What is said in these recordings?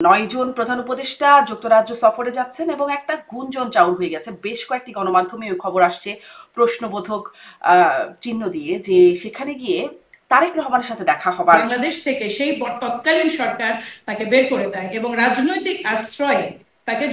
৯ জন প্রধান উপদেষ্টা যুক্তরাজ্য সফরে যাচ্ছেন এবং একটা গুঞ্জন চাউর হয়ে গেছে। বেশ কয়েকটি গণমাধ্যমে ওই খবর আসছে প্রশ্নবোধক চিহ্ন দিয়ে যে সেখানে গিয়ে তারেক রহমানের সাথে দেখা হবার বাংলাদেশ থেকে সেই তৎকালীন সরকার তাকে বের করে দেয় এবং রাজনৈতিক আশ্রয় তাকে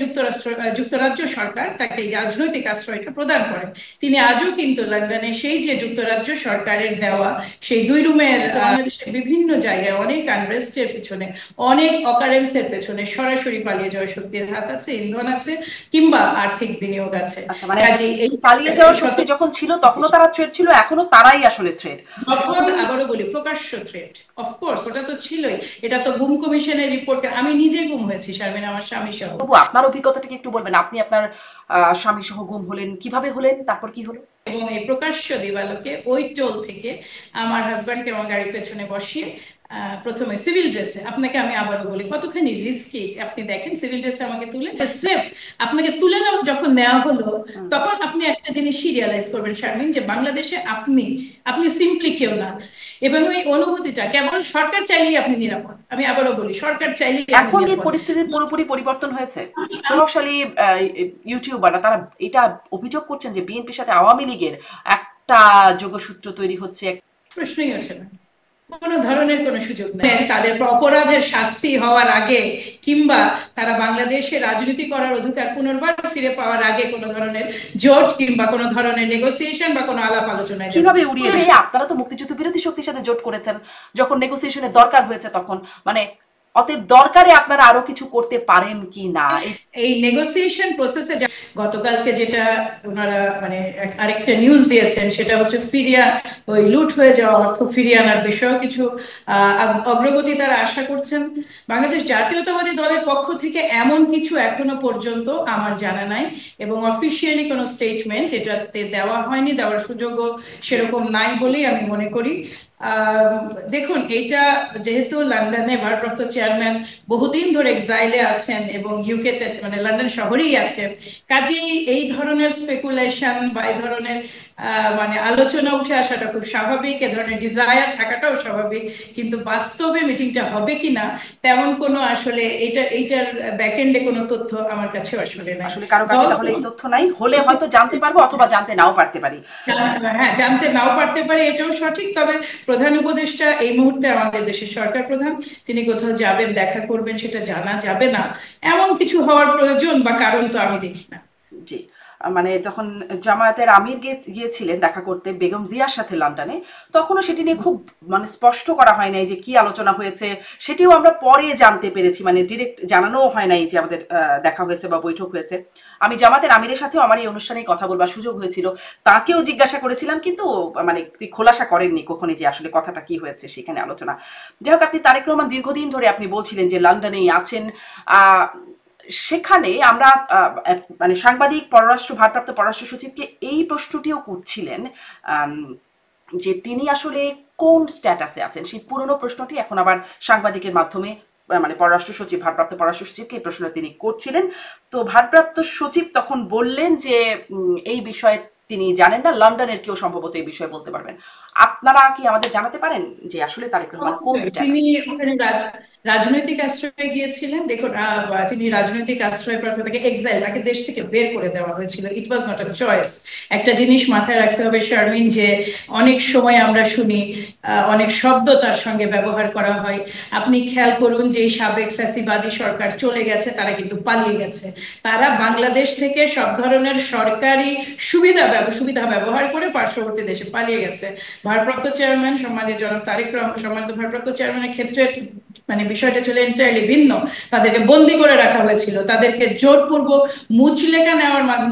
যুক্তরাজ্য সরকার তাকে রাজনৈতিক আশ্রয়টা প্রদান করেন। তিনি আজও কিন্তু লন্ডনে সেই যে যুক্তরাজ্য সরকারের দেওয়া সেই 2 রুমের বাংলাদেশের বিভিন্ন জায়গায় অনেক আনরেস্টের পিছনে, অনেক অকারেন্সের পেছনে সরাসরি পালিয়ে যাওয়ার শক্তির হাত আছে, ইন্ধন আছে, কিংবা আর্থিক বিনিয়োগ আছে। আচ্ছা, মানে এই পালিয়ে যাওয়ার শক্তি যখন ছিল তখনও তারা থ্রেট ছিল, এখনো তারাই আসলে থ্রেট। আবারও বলি, প্রকাশ্য থ্রেট, অফকোর্স ওটা তো ছিলই। এটা তো গুম কমিশনের রিপোর্ট, আমি নিজে গুম হয়েছি শারমিন, আমার স্বামী সহ। তবু আপনার অভিজ্ঞতাটাকে একটু বলবেন, আপনি আপনার স্বামী সহ গুম হলেন, কিভাবে হলেন, তারপর কি হলো? এবং এই প্রকাশ্য দিবালোকে ওই টোল থেকে আমার হাজব্যান্ডকে আমার গাড়ির পেছনে বসিয়ে প্রথমে সিভিল ড্রেসে, আপনাকে আমি আবারও বলি কতখানি রিস্কি, আপনি দেখেন সিভিল ড্রেসে আমাকে তুলে স্রেফ আপনাকে তুলে যখন নেওয়া হলো, তখন আপনি একটা জিনিস রিয়ালাইজ করবেন শারমিন, যে বাংলাদেশে আপনি সিম্পলি কেউ না। এবং এই অনুভূতিটা কেবল সরকার চাইলেই আপনি নিরাপদ। আমি আবারও বলি, সরকার চাইলেই এখন এই পরিস্থিতির পুরোপুরি পরিবর্তন হয়েছে। প্রভাবশালী ইউটিউবাররা তারা এটা অভিযোগ করছেন যে বিএনপির সাথে আওয়ামী লীগের একটা যোগসূত্র তৈরি হচ্ছে। প্রশ্নই ওঠে না, কোনো ধরনের কোনো সুযোগ নেই। তাদের অপরাধের শাস্তি হওয়ার আগে কিংবা তারা বাংলাদেশে রাজনীতি করার অধিকার পুনর্বার ফিরে পাওয়ার আগে কোনো ধরনের জোট কিংবা কোনো ধরনের নেগোসিয়েশন বা কোনো আলাপ আলোচনায় কিভাবে উড়িয়ে দেয়। আপনারা তো মুক্তিযুদ্ধ বিরোধী শক্তির সাথে জোট করেছেন, যখন নেগোসিয়েশনের দরকার হয়েছে তখন, মানে অতএব দরকারে আপনারা আরো কিছু করতে পারেন কি না? এই নেগোসিয়েশন প্রসেসে গতকালকে যেটা ওনারা মানে আরেকটা নিউজ দিয়েছেন, সেটা হচ্ছে ফিরিয়ে ওই লুট হয়ে যাওয়া অর্থ ফিরিয়ে আনার বিষয়েও কিছু অগ্রগতি তারা আশা করছেন। বাংলাদেশ জাতীয়তাবাদী দলের পক্ষ থেকে এমন কিছু এখনো পর্যন্ত আমার জানা নাই, এবং অফিসিয়ালি কোনো স্টেটমেন্ট এটাতে দেওয়া হয়নি, দেওয়ার সুযোগও সেরকম নাই বলেই আমি মনে করি। দেখুন, এইটা যেহেতু লন্ডনে ভারপ্রাপ্ত চেয়ারম্যান বহুদিন ধরে এক্সাইলে আছেন এবং ইউকেতে মানে লন্ডন শহরেই আছেন, কাজেই এই ধরনের স্পেকুলেশন বা এই ধরনের মানে আলোচনা উঠে আসাটা খুব স্বাভাবিক, এ ধরনের ডিজায়ার থাকাটাও স্বাভাবিক। কিন্তু বাস্তবে মিটিংটা হবে কিনা তেমন কোনো আসলে এইটার ব্যাকএন্ডে কোনো তথ্য আমার কাছে আসলে নাই। আসলে কারো কাছে তাহলে এই তথ্য নাই, হলে হয়তো জানতে পারবো অথবা জানতে নাও পারতে পারি। হ্যাঁ, জানতে নাও পারতে পারে, এটাও সঠিক। তবে প্রধান উপদেষ্টা এই মুহূর্তে আমাদের দেশের সরকার প্রধান, তিনি কোথাও যাবেন, দেখা করবেন, সেটা জানা যাবে না। এমন কিছু হওয়ার প্রয়োজন বা কারণ তো আমি দেখি না। জি, মানে যখন জামায়াতের আমির গিয়েছিলেন দেখা করতে বেগম জিয়ার সাথে লন্ডনে, তখনও সেটি নিয়ে খুব মানে স্পষ্ট করা হয় নাই যে কি আলোচনা হয়েছে, সেটিও আমরা পরে জানতে পেরেছি, মানে ডিরেক্ট জানানোও হয় নাই যে আমাদের দেখা হয়েছে বা বৈঠক হয়েছে। আমি জামাতের আমিরের সাথেও আমার এই অনুষ্ঠানে কথা বলবার সুযোগ হয়েছিল, তাকেও জিজ্ঞাসা করেছিলাম, কিন্তু মানে খোলাসা করেননি কখনই যে আসলে কথাটা কি হয়েছে সেখানে আলোচনা। যাই হোক, আপনি তারেক রহমান দীর্ঘদিন ধরে আপনি বলছিলেন যে লন্ডনেই আছেন, সেখানে আমরা মানে সাংবাদিক ভারপ্রাপ্ত পররাষ্ট্র সচিবকে এই প্রশ্নটিও করছিলেন যে তিনি আসলে কোন স্ট্যাটাসে আছেন। সেই পুরনো প্রশ্নটি এখন আবার সাংবাদিকের মাধ্যমে মানে ভারপ্রাপ্ত পররাষ্ট্র সচিবকে এই প্রশ্ন তিনি করছিলেন। তো ভারপ্রাপ্ত সচিব তখন বললেন যে এই বিষয়ে তিনি জানেন না, লন্ডনের কেউ সম্ভবত এই বিষয়ে বলতে পারবেন। আপনারা কি আমাদের জানাতে পারেন যে আসলে তারেক রহমান কোন তিনি ওখানে রাজনৈতিক আশ্রয়ে গিয়েছিলেন? দেখুন, তিনি রাজনৈতিক আশ্রয় প্রার্থী, তাকে এক্সাইল, তাকে দেশ থেকে বের করে দেওয়া হয়েছিল। ইট ওয়াজ নট আ চয়েস। একটা জিনিস মাথায় রাখতে হবে শারমিন, যে অনেক সময় আমরা শুনি অনেক শব্দ তার সঙ্গে ব্যবহার করা হয়। আপনি খেয়াল করুন যে সাবেক ফ্যাসিবাদী সরকার চলে গেছে, তারা কিন্তু পালিয়ে গেছে। তারা বাংলাদেশ থেকে সব ধরনের সরকারি সুবিধা ব্যবহার করে পার্শ্ববর্তী দেশে পালিয়ে গেছে। ভারপ্রাপ্ত চেয়ারম্যান সম্মানিত জনাব তারেক রহমান, সম্মানিত ভারপ্রাপ্ত চেয়ারম্যানের ক্ষেত্রে মানে বিষয়টা ছিল এন্টায়ারলি ভিন্ন। তাদেরকে বন্দি করে রাখা হয়েছিল, তাদেরকে জোরপূর্বক মুচলেকা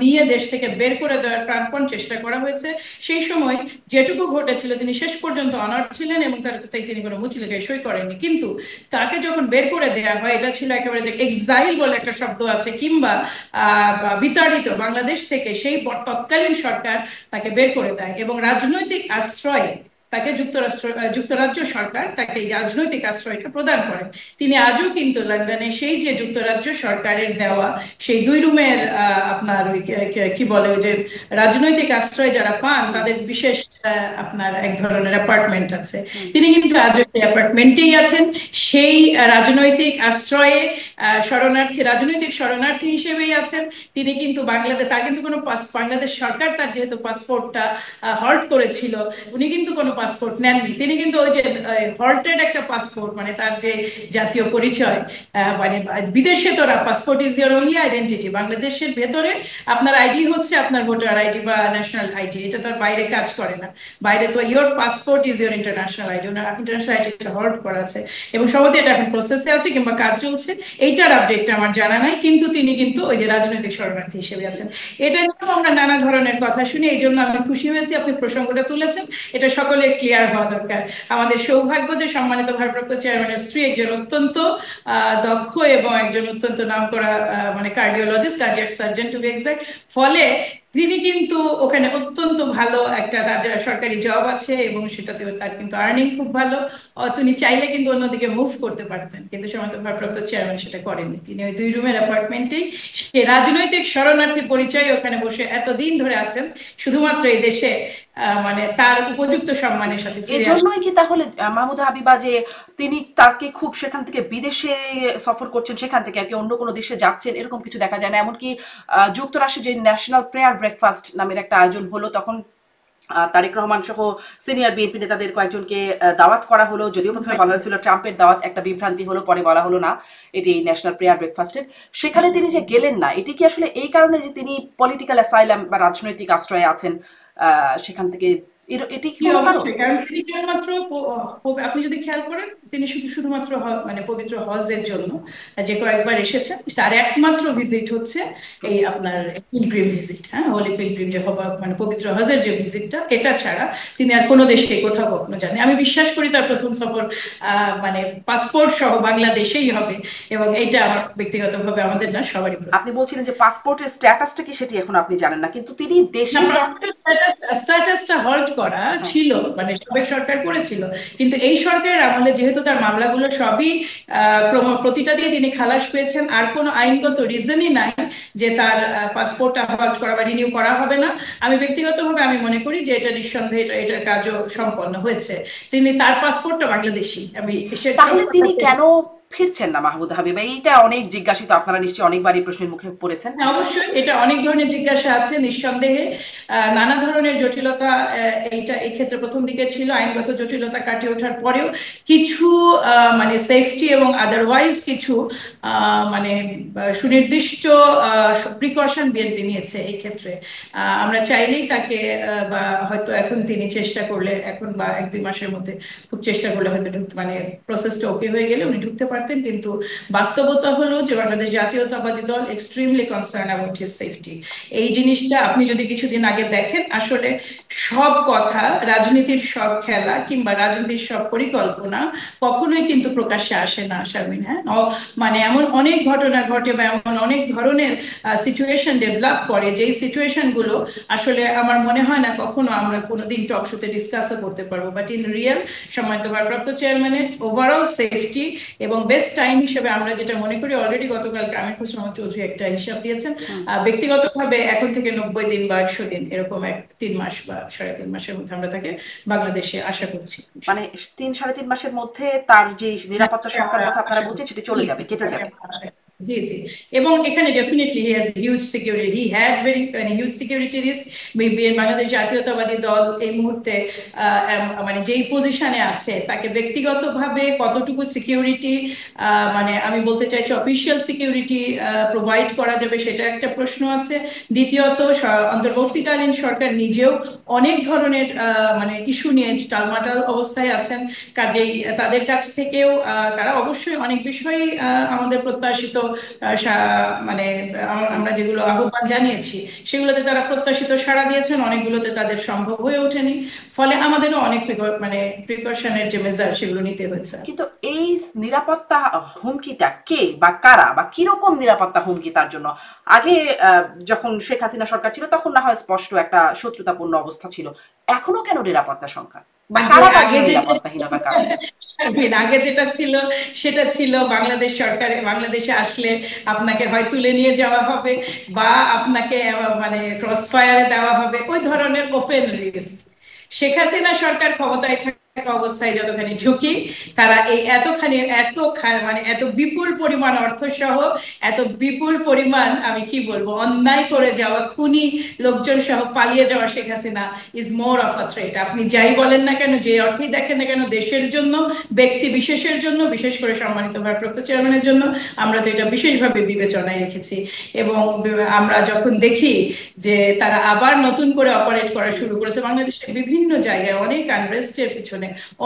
নিয়ে দেশ থেকে বের করে দেওয়ার প্রাণপণ চেষ্টা করা হয়েছে। সেই সময় যেটুকু ঘটেছিল, তিনি শেষ পর্যন্ত অনার্ড ছিলেন এবং তাই তিনি কোনো মুচলেকায় সই করেননি। কিন্তু তাকে যখন বের করে দেওয়া হয়, এটা ছিল একেবারে যে এক্সাইল বলে একটা শব্দ আছে, কিংবা বিতাড়িত বাংলাদেশ থেকে সেই তৎকালীন সরকার তাকে বের করে দেয় এবং রাজনৈতিক আশ্রয় তাকে যুক্তরাজ্য সরকার তাকে এই রাজনৈতিক আশ্রয়টা প্রদান করেন। তিনি আজও কিন্তু লন্ডনে সেই যে যুক্তরাজ্য সরকারের দেওয়া সেই 2 রুমের আপনার ওই কি বলে ওই যে রাজনৈতিক আশ্রয় যারা পান তাদের বিশেষ আপনার এক ধরনের অ্যাপার্টমেন্ট আছে, তিনি কিন্তু আজও সেই অ্যাপার্টমেন্টেই আছেন। সেই রাজনৈতিক আশ্রয়ে রাজনৈতিক শরণার্থী হিসেবেই আছেন তিনি। কিন্তু তার কিন্তু কোনো বাংলাদেশ সরকার তার যেহেতু পাসপোর্টটা হল্ট করেছিল, উনি কিন্তু কোনো পাসপোর্ট নেননি। তিনি কিন্তু ওই যে হল্টেড একটা পাসপোর্ট, মানে তার যে জাতীয় পরিচয়, মানে বিদেশে তোরা passport is your only identity, বাংলাদেশের ভেতরে আপনার আইডি হচ্ছে আপনার ভোটার আইডি বা ন্যাশনাল আইডি, এটা তো আর বাইরে কাজ করে না। বাইরে তো your passport is your international ID, owner international আইডিটা হল্ট করা আছে এবং সম্ভবত এটা এখন প্রসেসে আছে কিংবা কাজ চলছে, এইটার আপডেটটা আমার জানা নাই। কিন্তু তিনি কিন্তু ওই যে রাজনৈতিক শরণার্থী হিসেবে আছেন। এটা নিয়েও আমরা নানা ধরনের কথা শুনি, এই জন্য আমি খুশি হয়েছি আপনি প্রসঙ্গটা তুলেছেন। এটা সকলের ক্লিয়ার হওয়া দরকার। আমাদের সৌভাগ্য যে সম্মানিত ভারপ্রাপ্ত চেয়ারম্যানের স্ত্রী একজন অত্যন্ত দক্ষ এবং একজন অত্যন্ত নামকরা মানে cardiologist, cardiac surgeon to be exact. ফলে তিনি কিন্তু ওখানে অত্যন্ত ভালো একটা তার সরকারি জব আছে এবং সেটাতে তার কিন্তু আর্নিং খুব ভালো। তিনি চাইলে কিন্তু অন্যদিকে মুভ করতে পারতেন, কিন্তু সম্মানিত ভারপ্রাপ্ত চেয়ারম্যান সেটা করেননি। তিনি ওই 2 রুমের অ্যাপার্টমেন্টেই সে রাজনৈতিক শরণার্থী পরিচয় ওখানে বসে এতদিন ধরে আছেন, শুধুমাত্র এই দেশে মানে তার উপযুক্ত সম্মানের সাথে ফিরে আসেন। এজন্যই কি তাহলে মাহমুদা হাবিবা যে তিনি তাকে খুব সেখান থেকে বিদেশে সফর করছেন, সেখান থেকে আর কি অন্য কোনো দেশে যাচ্ছেন এরকম কিছু দেখা যায় না? এমনকি যুক্তরাষ্ট্রে যে ন্যাশনাল প্রেয়ার ব্রেকফাস্ট নামের একটা আয়োজন হলো, তখন তারেক রহমান সহ সিনিয়র বিএনপি নেতাদের কয়েকজনকে দাওয়াত করা হলো। যদিও প্রথমে বলা হয়েছিল ট্রাম্পের দাওয়াত, একটা বিভ্রান্তি হলো, পরে বলা হলো না এটি ন্যাশনাল প্রেয়ার ব্রেকফাস্টের। সেখানে তিনি যে গেলেন না, এটি কি আসলে এই কারণে যে তিনি পলিটিক্যাল অ্যাসাইলাম বা রাজনৈতিক আশ্রয়ে আছেন সেখান থেকে, এটি কি কোনো কারণ? অবশ্যই, কারণ তিনি কেবলমাত্র আপনি যদি খেয়াল করেন তিনি শুধুমাত্র মানে পবিত্র হজের জন্য যে কয়েকবার এসেছেন, তার একমাত্র ভিজিট হচ্ছে এই আপনার পিলগ্রিম ভিজিট, হ্যাঁ, হোলি পিলগ্রিম যে মানে পবিত্র হজের যে ভিজিটটা, এটা ছাড়া তিনি আর কোনো দেশে কোথাও কখনো যাননি। আমি বিশ্বাস করি তার প্রথম সফর মানে পাসপোর্ট সহ বাংলাদেশেই হবে, এবং এইটা আমার ব্যক্তিগতভাবে, আমাদের না সবারই। আপনি বলছিলেন যে পাসপোর্টের স্ট্যাটাসটা কি সেটি এখন আপনি জানেন না, কিন্তু তিনি দেশে স্ট্যাটাসটা হল্ট করা ছিল, মানে সাবেক সরকার করেছিল, কিন্তু এই সরকারের আমলে যেহেতু তার মামলাগুলো সবই প্রতিটা দিয়ে তিনি খালাস পেয়েছেন, আর কোনো আইনগত রিজনই নাই যে তার পাসপোর্টটা হল্ট করা বা রিনিউ করা হবে না। আমি ব্যক্তিগতভাবে আমি মনে করি যে এটা নিঃসন্দেহে এটার কাজও সম্পন্ন হয়েছে। তার পাসপোর্টটা বাংলাদেশি। তাহলে তিনি কেন ফিরছেন না মাহমুদা হাবিবা? এইটা অনেক জিজ্ঞাসিত, আপনারা নিশ্চয়ই অনেকবারই প্রশ্নের মুখে পড়েছেন। অবশ্যই এটা অনেক ধরনের জিজ্ঞাসা আছে, নিঃসন্দেহে নানা ধরনের জটিলতা এই ক্ষেত্রে প্রথম দিকে ছিল। আইনগত জটিলতা কাটিয়ে ওঠার পরেও কিছু মানে সেফটি এবং আদারওয়াইজ কিছু মানে সুনির্দিষ্ট প্রিকশন বিএনপি নিয়েছে এই ক্ষেত্রে। আমরা চাইলেই তাকে বা হয়তো এখন তিনি চেষ্টা করলে, এখন বা 1-2 মাসের মধ্যে খুব চেষ্টা করলে হয়তো মানে প্রসেসটা ওকে হয়ে গেলে উনি ঢুকতে পারতেন, কিন্তু বাস্তবতা হলো যে বাংলাদেশ জাতীয়তাবাদী দল extremely concern about his safety. এই জিনিসটা আপনি যদি কিছুদিন আগে দেখেন, আসলে সব কথা, রাজনীতির সব খেলা কিংবা রাজনীতির সব পরিকল্পনা কখনোই কিন্তু প্রকাশ্যে আসে না শারমিন। হ্যাঁ, মানে এমন অনেক ঘটনা ঘটে বা এমন অনেক ধরনের সিচুয়েশন ডেভেলপ করে, যেই সিচুয়েশন গুলো আসলে আমার মনে হয় না কখনো আমরা কোনোদিন টক শোতে ডিসকাসও করতে পারবো। বাট ইন রিয়েল, সম্মানিত ভারপ্রাপ্ত চেয়ারম্যানের ওভারঅল সেফটি এবং বেস্ট টাইম হিসেবে আমরা যেটা মনে করি, অলরেডি গতকালকে আমির খসরু মাহমুদ চৌধুরী একটা হিসাব দিয়েছেন, ব্যক্তিগতভাবে এখন থেকে 90 দিন বা 100 দিন এরকম 3 মাস বা 3.5 মাসের মধ্যে আমরা তাকে বাংলাদেশে আশা করছি। মানে 3-3.5 মাসের মধ্যে তার যে নিরাপত্তা সংখ্যার কথা আপনারা বলছেন সেটি চলে যাবে, কেটে যাবে। জি জি, এবং এখানে definitely he has huge security, he had very huge security risk. Bangladesh জাতীয়তাবাদী দল এই মুহূর্তে মানে যেই পজিশনে আছে, তাকে ব্যক্তিগতভাবে কতটুকু সিকিউরিটি, মানে আমি বলতে চাইছি অফিসিয়াল সিকিউরিটি প্রোভাইড করা যাবে, সেটা একটা প্রশ্ন আছে। দ্বিতীয়ত, অন্তর্বর্তীকালীন সরকার নিজেও অনেক ধরনের মানে ইস্যু নিয়ে টালমাটাল অবস্থায় আছেন, কাজেই তাদের কাছ থেকেও তারা অবশ্যই অনেক বিষয়ই আমাদের প্রত্যাশিত মানে আমরা যেগুলো আহ্বান জানিয়েছি সেগুলোতে তারা প্রত্যাশিত সাড়া দিয়েছেন, অনেকগুলোতে তাদের সম্ভব হয়ে ওঠেনি। ফলে আমাদেরও অনেক মানে প্রিকশনের যে মেজার সেগুলো নিতে হয়েছে। কিন্তু এই নিরাপত্তা হুমকিটা কে বা কারা বা কিরকম নিরাপত্তা হুমকি তার জন্য? আগে যখন শেখ হাসিনা সরকার ছিল তখন না হয় স্পষ্ট একটা শত্রুতাপূর্ণ অবস্থা ছিল, এখনো কেন নিরাপত্তা সংখ্যা? বা আগে কারা তার আগে জন্য যেটা নিরাপত্তাহীনতার কারণ? আগে যেটা ছিল সেটা ছিল বাংলাদেশ সরকারে বাংলাদেশে আসলে আপনাকে হয় তুলে নিয়ে যাওয়া হবে বা আপনাকে মানে ক্রস ফায়ারে দেওয়া হবে, ওই ধরনের ওপেন রিস্ক। শেখ হাসিনা সরকার ক্ষমতায় থাকা অবস্থায় যতখানি ঝুঁকি, তারা এই এতখানি মানে এত বিপুল পরিমাণ অর্থ সহ এত বিপুল পরিমাণ আমি কি বলবো অন্যায় করে যাওয়া খুনি লোকজন সহ পালিয়ে যাওয়া Sheikh Hasina is more of a threat. আপনি যাই বলেন না কেন, যে অর্থেই দেখেন না কেন, দেশের জন্য, ব্যক্তি বিশেষের জন্য, বিশেষ করে সম্মানিত ভারপ্রাপ্ত চেয়ারম্যানের জন্য আমরা তো এটা বিশেষভাবে বিবেচনায় রেখেছি। এবং আমরা যখন দেখি যে তারা আবার নতুন করে অপারেট করা শুরু করেছে বাংলাদেশের বিভিন্ন জায়গায়, অনেক আনরেস্টের পিছনে,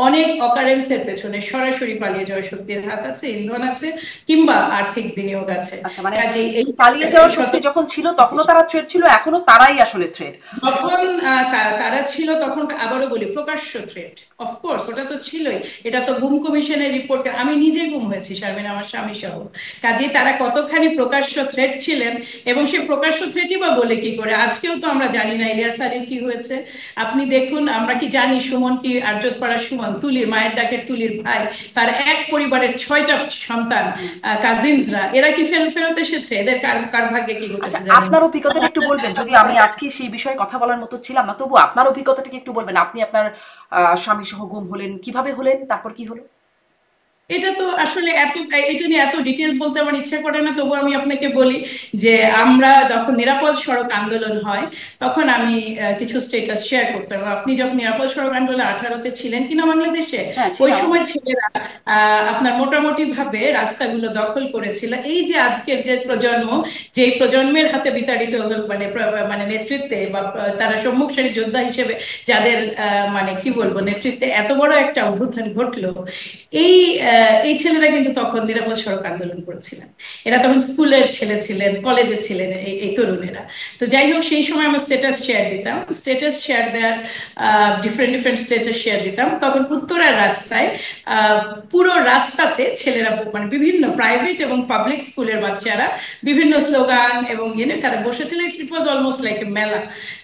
অনেক অকারেন্সের পেছনে সরাসরি পালিয়ে যাওয়ার শক্তির হাত আছে, ইন্ধন আছে, কিংবা আর্থিক বিনিয়োগ আছে। আচ্ছা, মানে কাজে এই পালিয়ে যাওয়ার শক্তি যখন ছিল তখনও তারা থ্রেট ছিল, এখনো তারাই আসলে থ্রেট? যখন তারা ছিল তখন, আবারও বলি, প্রকাশ্য থ্রেট। অফকোর্স ওটা তো ছিলই, এটা তো গুম কমিশনের রিপোর্ট, আমি নিজে গুম হয়েছি শারমিন, আমার স্বামী সহ। কাজেই তারা কতখানি প্রকাশ্য থ্রেট ছিলেন, এবং সে প্রকাশ্য থ্রেটই বা বলে কি করে? আজকেও তো আমরা জানি না ইলিয়াস আলীর কি হয়েছে। আপনি দেখুন, আমরা কি জানি সুমন কি, আর্যতপাড়া সুমন, তুলির মায়ের ডাকের তুলির ভাই, তার এক পরিবারের 6টা সন্তান, কাজিনসরা, এরা কি ফেরত এসেছে? এদের কার কার ভাগ্যে কি আচ্ছা, ঘটেছে জানি না। আপনার অভিজ্ঞতাটা একটু বলবেন, যদি আমি আজকে সেই বিষয়ে কথা বলার মতো ছিলাম না, তবু আপনার অভিজ্ঞতাটাকে একটু বলবেন। আপনি আপনার স্বামী সহ গুম হলেন, কিভাবে হলেন, তারপর কি হলো? এটা তো আসলে এটা নিয়ে এত ডিটেলস বলতে আমার ইচ্ছা করে না, তবু আমি আপনাকে বলি যে আমরা যখন নিরাপদ সড়ক আন্দোলন হয় তখন আমি কিছু স্টেটাস শেয়ার করতাম। আপনি যখন নিরাপদ সড়ক আন্দোলন 18-তে ছিলেন কিনা বাংলাদেশে, হ্যাঁ, ওই ছিলাম সময় অবশ্যই। ছেলেরা আপনার মোটামুটি ভাবে রাস্তাগুলো দখল করেছিল। এই যে আজকের যে প্রজন্ম, যে প্রজন্মের হাতে বিতাড়িত হল, মানে মানে নেতৃত্বে বা তারা সম্মুখ সারি যোদ্ধা হিসেবে যাদের মানে কি বলবো নেতৃত্বে এত বড় একটা অভ্যুত্থান ঘটলো, এই এই ছেলেরা কিন্তু তখন নিরাপদ সড়ক আন্দোলন করেছিলেন। এরা তখন স্কুলের ছেলে ছিলেন, কলেজে ছিলেন, এই তরুণেরা। তো যাই হোক, সেই সময় আমরা স্ট্যাটাস শেয়ার দিতাম, স্ট্যাটাস শেয়ার দেওয়ার ডিফারেন্ট ডিফারেন্ট স্ট্যাটাস শেয়ার দিতাম। তখন উত্তরার রাস্তায় আহ, পুরো রাস্তাতে ছেলেরা, মানে বিভিন্ন প্রাইভেট এবং পাবলিক স্কুলের বাচ্চারা বিভিন্ন স্লোগান এবং তারা বসেছিলেন। ইট ওয়াজ অলমোস্ট লাইক এ মেলা।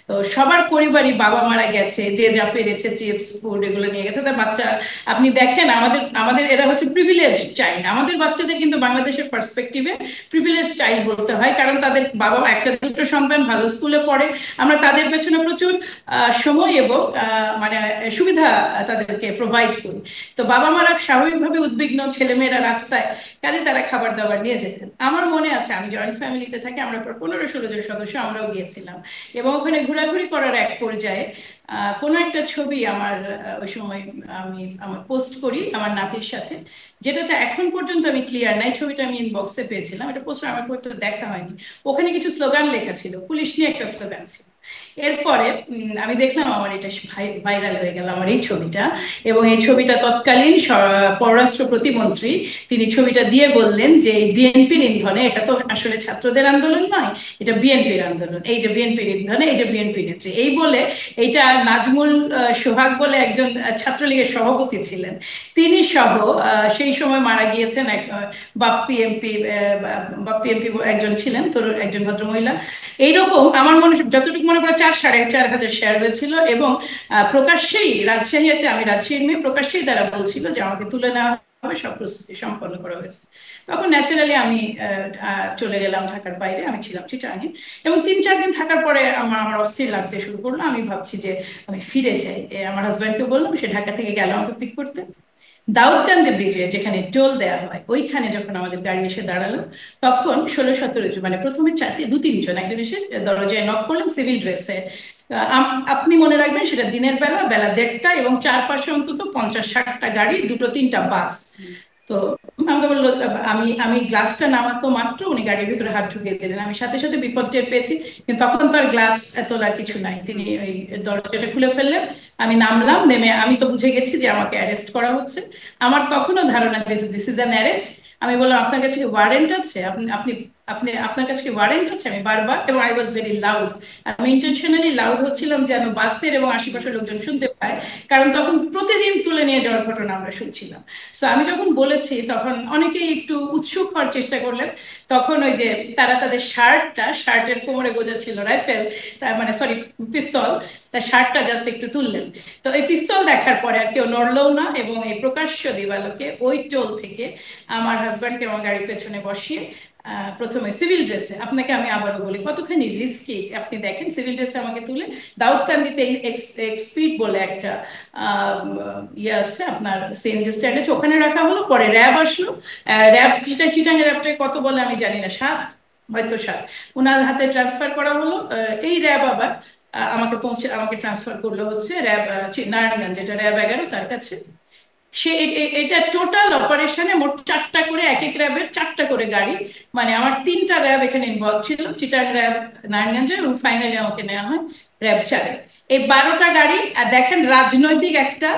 তো সবার পরিবারই, বাবা মারা গেছে, যে যা পেরেছে চিপস ফুড এগুলো নিয়ে গেছে তার বাচ্চা। আপনি দেখেন, আমাদের আমাদের এরা হচ্ছে প্রিভিলেজ চাইল্ড। আমাদের বাচ্চাদের কিন্তু বাংলাদেশের পার্সপেক্টিভে প্রিভিলেজ চাইল্ড বলতে হয়, কারণ তাদের বাবা একটা দুটো সন্তান ভালো স্কুলে পড়ে, আমরা তাদের পেছনে প্রচুর সময় এবং মানে সুবিধা তাদেরকে প্রোভাইড করি। তো বাবা মারা স্বাভাবিকভাবে উদ্বিগ্ন, ছেলেমেয়েরা রাস্তায়, কাজে তারা খাবার দাবার নিয়ে যেতেন। আমার মনে আছে, আমি জয়েন্ট ফ্যামিলিতে থাকি, আমরা প্রায় 15-16 জন সদস্য, আমরাও গিয়েছিলাম। এবং ওখানে ঘোরাঘুরি করার এক পর্যায়ে কোনো একটা ছবি আমার ওই সময় আমি আমার পোস্ট করি আমার নাতির সাথে, যেটাতে এখন পর্যন্ত আমি ক্লিয়ার নাই। ছবিটা আমি ইনবক্সে পেয়েছিলাম, এটা পোস্ট আমার পর্যন্ত দেখা হয়নি। ওখানে কিছু স্লোগান লেখা ছিল, পুলিশ নিয়ে একটা স্লোগান ছিল। এরপরে আমি দেখলাম আমার এটা ভাইরাল হয়ে গেল, আমার এই ছবিটা। এবং এই ছবিটা তৎকালীন পররাষ্ট্র প্রতিমন্ত্রী, তিনি ছবিটা দিয়ে বললেন যে এই বিএনপির ইন্ধনে, এটা তো আসলে ছাত্রদের আন্দোলন নয়, এটা বিএনপির আন্দোলন, এই যে বিএনপির ইন্ধনে, এই যে বিএনপি নেত্রী, এই বলে। এইটা নাজমুল সোহাগ বলে একজন ছাত্রলীগের সভাপতি ছিলেন, তিনি সহ সেই সময় মারা গিয়েছেন এক বাপ্পি এমপি, বাপ্পি এমপি একজন ছিলেন, তরুণ একজন ভদ্রমহিলা। এইরকম আমার মনে, যতটুকু মনে পড়ে, 4,500 শেয়ার হয়েছিল। এবং প্রকাশ্যেই রাজশাহীতে, আমি রাজশাহীর মেয়ে, প্রকাশ্যেই তারা বলছিল যে আমাকে তুলে নেওয়া হবে, সব প্রস্তুতি সম্পন্ন করা হয়েছে। তখন ন্যাচারালি আমি চলে গেলাম ঢাকার বাইরে, আমি ছিলাম চিটাগাঙে। এবং 3-4 দিন থাকার পরে আমার আমার অস্থির লাগতে শুরু করলো, আমি ভাবছি যে আমি ফিরে যাই। আমার হাজব্যান্ডকে বললাম, সে ঢাকা থেকে গেল আমাকে পিক করতে। দাউদকান্দি ব্রিজে যেখানে টোল দেওয়া হয়, ওইখানে যখন আমাদের গাড়ি এসে দাঁড়ালো, তখন 16-17 জন, মানে প্রথমে 2-3 জন, একজন এসে দরজায় নক করলেন সিভিল ড্রেসে। আপনি মনে রাখবেন সেটা দিনের বেলা, বেলা 1:30, এবং চারপাশে অন্তত 50-60টা গাড়ি, 2-3টা বাস। তো আমাকে বললো, আমি আমি গ্লাসটা নামাতো মাত্র উনি গাড়ির ভিতরে হাত ঢুকিয়ে দিলেন। আমি সাথে সাথে বিপদ টের পেয়েছি, কিন্তু তখন তো আর গ্লাস তোলার কিছু নাই, তিনি ওই দরজাটা খুলে ফেললেন। আমি নামলাম, নেমে আমি তো বুঝে গেছি যে আমাকে অ্যারেস্ট করা হচ্ছে। আমার তখনও ধারণা দিস ইজ অ্যান অ্যারেস্ট। আমি বললাম, আপনার কাছে কি ওয়ারেন্ট আছে? আপনি আপনি আপনি আপনার কাছে কি ওয়ারেন্ট আছে? আমি বারবার, এবং আই ওয়াজ ভেরি লাউড, আমি ইন্টেনশনালি লাউড হচ্ছিলাম যেন বাসের এবং আশেপাশের লোকজন শুনতে পায়, কারণ তখন প্রতিদিন তুলে নিয়ে যাওয়ার ঘটনা আমরা শুনছিলাম। সো আমি যখন বলেছি তখন অনেকেই একটু উৎসুক হওয়ার চেষ্টা করলেন। তখন ওই যে তারা তাদের শার্টের কোমরে গোজা ছিল রাইফেল, মানে সরি, পিস্তল, তার শার্টটা জাস্ট একটু তুললেন। তো এই পিস্তল দেখার পরে আর কেউ নড়লও না, এবং এই প্রকাশ্য দিবালোকে ওই টোল থেকে আমার হাজব্যান্ডকে আমার গাড়ির পেছনে বসিয়ে প্রথমে সিভিল ড্রেসে, আপনাকে আমি আবারও বলি কতখানি রিস্কি, আপনি দেখেন সিভিল ড্রেসে আমাকে তুলে দাউদকান্দিতে এক্সপিড বলে একটা ইয়ে আছে আপনার সিএনজি স্ট্যান্ড আছে, ওখানে রাখা হলো। পরে র্যাব আসলো, র্যাব চিটাং র্যাবটাকে কত বলে আমি জানি না, 7 হয়তো 7, ওনার হাতে ট্রান্সফার করা হলো। এই র্যাব আবার আমাকে ট্রান্সফার করলো হচ্ছে র্যাব নারায়ণগঞ্জ, যেটা র্যাব 11 তার কাছে। সে এটা টোটাল অপারেশনে মোট 4টা করে, এক এক র্যাবের 4টা করে গাড়ি, মানে আমার 3টা র্যাব এখানে ইনভলভ ছিল, চিটাং র্যাব, নারায়ণগঞ্জে, এবং ফাইনালি আমাকে নেওয়া হয় র্যাব 4-এ। এই 12টা গাড়ি দেখেন রাজনৈতিক একটা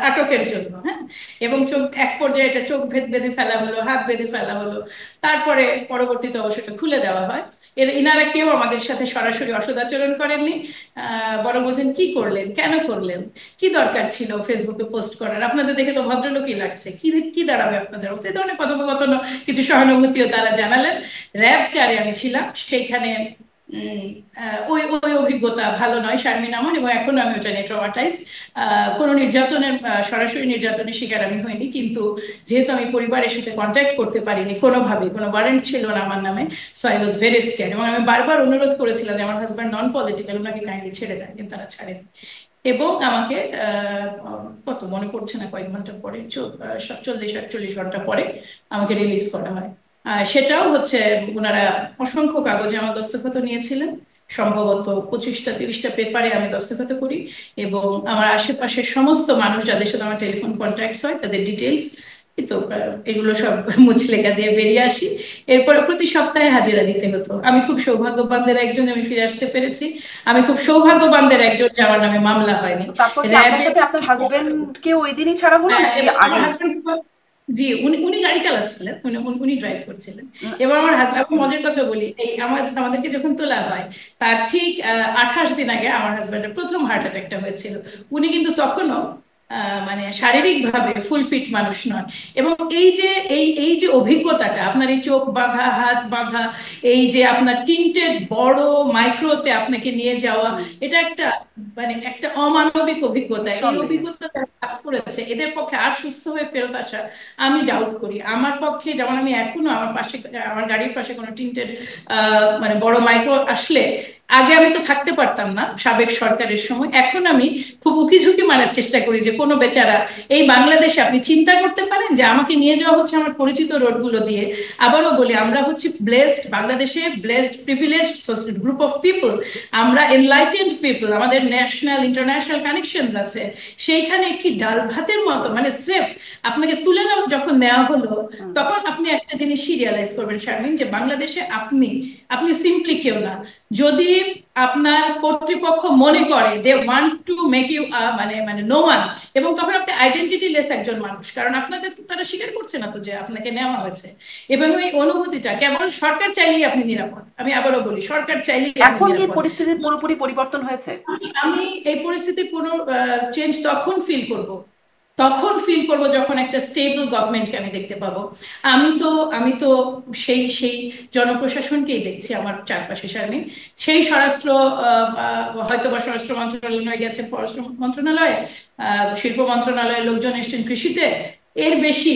আটকের জন্য, হ্যাঁ। এবং চোখ এক পর্যায়ে এটা চোখ বেঁধে ফেলা হলো, হাত বেঁধে ফেলা হলো, তারপরে পরবর্তীতে অবশ্যই খুলে দেওয়া হয়। ইনারা কেউ আমাদের সাথে সরাসরি অসদাচরণ করেননি, বরং বলছেন কি করলেন, কেন করলেন, কি দরকার ছিল ফেসবুকে পোস্ট করার, আপনাদের দেখে তো ভদ্রলোকই লাগছে, কি কি দাঁড়াবে আপনাদের, সে ধরনের কথোপকথন, কিছু সহানুভূতিও তারা জানালেন। র্যাব 4-এ আমি ছিলাম, সেইখানে ওই ওই অভিজ্ঞতা ভালো নয় শারমিন আমার, এবং এখনো আমি ওটা নিয়ে ট্রমাটাইজ। কোনো নির্যাতনের সরাসরি নির্যাতনের শিকার আমি হইনি, কিন্তু যেহেতু আমি পরিবারের সাথে কন্ট্যাক্ট করতে পারিনি কোনোভাবে, কোনো ওয়ারেন্ট ছিল না আমার নামে, সো আই ওয়াজ ভেরি স্ক্যার্ড, এবং আমি বারবার অনুরোধ করেছিলাম যে আমার হাজব্যান্ড নন পলিটিক্যাল, ওনাকে কাইন্ডলি ছেড়ে দেন, কিন্তু তারা ছাড়েন। এবং আমাকে কত মনে পড়ছে না, কয়েক ঘন্টা পরে, 40-48 ঘন্টা পরে আমাকে রিলিজ করা হয়। সেটাও হচ্ছে ওনারা অসংখ্য কাগজে আমার দস্তখত নিয়েছিলেন, সম্ভবত 25টা-30টা পেপারে আমি দস্তখত করি, এবং আমার আশেপাশের সমস্ত মানুষ যাদের সাথে আমার টেলিফোন কন্ট্যাক্টস হয় তাদের ডিটেলস, তো এগুলো সব মুচলেখা দিয়ে বেরিয়ে আসি। এরপরে প্রতি সপ্তাহে হাজিরা দিতে হতো। আমি খুব সৌভাগ্যবানদের একজন, আমি ফিরে আসতে পেরেছি। আমি খুব সৌভাগ্যবানদের একজন যে আমার নামে মামলা হয়নি। তারপর কি আপনার সাথে আপনার হাজবেন্ডকে ওই দিনই ছাড়া হলো নাকি আগে? জি, উনি গাড়ি চালাচ্ছিলেন, উনি ড্রাইভ করছিলেন। এবার আমার হাজব্যান্ড, মজার কথা বলি, এই আমাদেরকে যখন তোলা হয় তার ঠিক 28 দিন আগে আমার হাজব্যান্ডের প্রথম হার্ট অ্যাটাকটা হয়েছিল। উনি কিন্তু তখনও মানে শারীরিকভাবে ফুল ফিট মানুষ নন, এবং এই যে অভিজ্ঞতাটা আপনার, এই চোখ বাঁধা, হাত বাঁধা, এই যে আপনার টিন্টেড বড় মাইক্রোতে আপনাকে নিয়ে যাওয়া, এটা একটা মানে একটা অমানবিক অভিজ্ঞতা। এই অভিজ্ঞতা কাজ করেছে, এদের পক্ষে আর সুস্থ হয়ে ফেরত আসা আমি ডাউট করি। আমার পক্ষে, যেমন আমি এখনো আমার পাশে, আমার গাড়ির পাশে কোনো টিন্টেড মানে বড় মাইক্রো আসলে, আগে আমি তো থাকতে পারতাম না সাবেক সরকারের সময়, এখন আমি খুব উকি ঝুঁকি মারার চেষ্টা করি যে কোনো বেচারা এই বাংলাদেশে, আপনি চিন্তা করতে পারেন যে আমাকে নিয়ে যাওয়া হচ্ছে আমার পরিচিত রোডগুলো দিয়ে। আবারও বলি, আমরা হচ্ছি ব্লেসড, বাংলাদেশে blessed privileged group of people, আমরা এনলাইটেন্ড পিপল, আমাদের ন্যাশনাল ইন্টারন্যাশনাল কানেকশনস আছে। সেইখানে কি ডাল ভাতের মতো, মানে স্রেফ আপনাকে তুলে যখন নেওয়া হলো, তখন আপনি একটা জিনিস রিয়ালাইজ করবেন শারমিন, যে বাংলাদেশে আপনি সিম্পলি কেউ না। যদি আপনার কর্তৃপক্ষ মনে করে they want to make you মানে নো ওয়ান, এবং তখন আপনি আইডেন্টিটি লেস একজন মানুষ, কারণ আপনাকে তারা স্বীকার করছে না তো যে আপনাকে নেওয়া হয়েছে। এবং এই অনুভূতিটা কেবল সরকার চাইলেই আপনি নিরাপদ। আমি আবারও বলি, সরকার চাইলেই। এখন কি পরিস্থিতি পুরোপুরি পরিবর্তন হয়েছে? আমি এই পরিস্থিতির কোনো চেঞ্জ তখন ফিল করব যখন একটা স্টেবল গভর্নমেন্টকে আমি দেখতে পাবো। আমি তো সেই জনপ্রশাসনকেই দেখছি আমার চারপাশে শারমিন। সেই স্বরাষ্ট্র, হয়তো বা স্বরাষ্ট্র মন্ত্রণালয়ে গেছেন, পররাষ্ট্র মন্ত্রণালয়ে, শিল্প মন্ত্রণালয়ের লোকজন এসছেন কৃষিতে, এর বেশি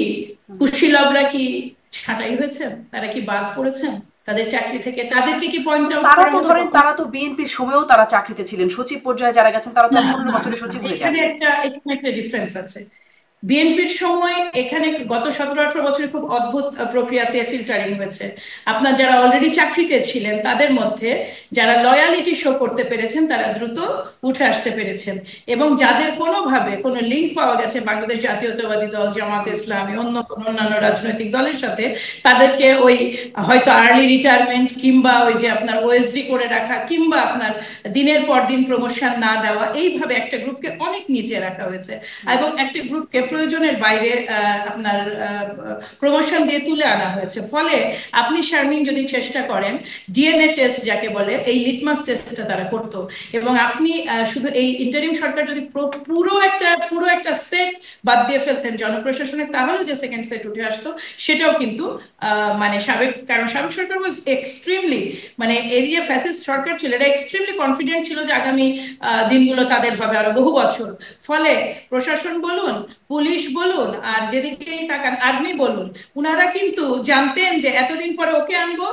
কুশীলবরা কি ছাঁটাই হয়েছেন? তারা কি বাদ পড়েছেন তাদের চাকরি থেকে? তাদেরকে কি পয়েন্ট আউট তারা তো ধরেন, তারা তো বিএনপির সময়ও তারা চাকরিতে ছিলেন, সচিব পর্যায়ে যারা গেছেন তারা তো 15 বছরের সচিব হয়ে যান। এখানে একটা ডিফারেন্স আছে। বিএনপির সময় এখানে গত 17-18 বছরে খুব অদ্ভুত প্রক্রিয়াতে ফিল্টারিং হয়েছে। আপনার যারা অলরেডি চাকরিতে ছিলেন তাদের মধ্যে যারা লয়ালিটি শো করতে পেরেছেন তারা দ্রুত উঠে আসতে পেরেছেন, এবং যাদের কোনোভাবে কোনো লিঙ্ক পাওয়া গেছে বাংলাদেশ জাতীয়তাবাদী দল, জামাত ইসলামী, অন্যান্য রাজনৈতিক দলের সাথে, তাদেরকে ওই হয়তো আর্লি রিটায়ারমেন্ট, কিংবা ওই যে আপনার ওএসডি করে রাখা, কিংবা আপনার দিনের পর দিন প্রমোশন না দেওয়া, এইভাবে একটা গ্রুপকে অনেক নিচে রাখা হয়েছে, এবং একটা গ্রুপকে প্রয়োজনের বাইরে আপনার প্রমোশন দিয়ে তুলে আনা হয়েছে। ফলে আপনি শারমিন যদি চেষ্টা করেন ডিএনএ টেস্ট যাকে বলে, এই লিটমাস টেস্টটা তারা করতো, এবং আপনি শুধু এই ইন্টারিম সরকার যদি পুরো একটা সেট বাদ দিয়ে ফেলতেন জনপ্রশাসনের, তাহলে যে সেকেন্ড সেট উঠে আসতো সেটাও কিন্তু মানে কারণ সাবেক সরকার ওয়াজ এক্সট্রিমলি, মানে এরিয়া ফ্যাসিস্ট সরকার ছিল, এটা এক্সট্রিমলি কনফিডেন্ট ছিল যে আগামী দিনগুলো তাদের হবে আরো বহু বছর। ফলে প্রশাসন বলুন, পুলিশ বলুন, আর যেদিকেই তাকান আর্মি বলুন, উনারা কিন্তু জানতেন যে এতদিন পরে ওকে আনবো,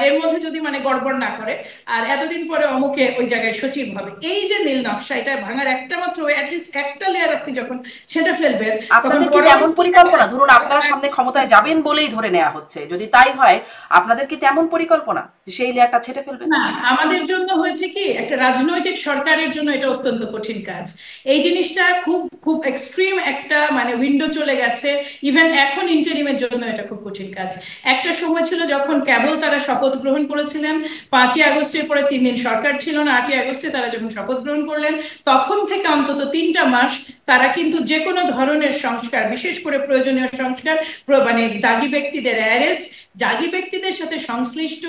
এর মধ্যে যদি মানে গড়বড় না করে, আর এতদিন পরে অমুকে ওই জায়গায় সচিব হবে। এই যে নীল নকশা, এটা ভাঙার একটা মাত্র অ্যাটলিস্ট একটা লেয়ার আপনি যখন ছেঁটে ফেলবেন, তখন আপনাদের কি তেমন পরিকল্পনা, ধরুন আপনারা সামনে ক্ষমতায় যাবেন বলেই ধরে নেওয়া হচ্ছে, যদি তাই হয় আপনাদের কি তেমন পরিকল্পনা যে সেই লেয়ারটা ছেটে ফেলবেন? না, আমাদের জন্য হয়েছে কি, একটা রাজনৈতিক সরকারের জন্য এটা অত্যন্ত কঠিন কাজ। এই জিনিসটা খুব খুব এক্সট্রিম একটা মানে উইন্ডো চলে গেছে। ইভেন এখন ইন্টারিমের জন্য এটা খুব কঠিন কাজ। একটা সময় ছিল যখন কেবল তারা শপথ গ্রহণ করেছিলেন, 5ই আগস্টের পরে 3 দিন সরকার ছিল না, 8ই আগস্টে তারা যখন শপথ গ্রহণ করলেন, তখন থেকে অন্তত 3টা মাস তারা কিন্তু যে কোনো ধরনের সংস্কার, বিশেষ করে প্রয়োজনীয় সংস্কার, মানে দাগী ব্যক্তিদের অ্যারেস্ট, দাগী ব্যক্তিদের সাথে সংশ্লিষ্ট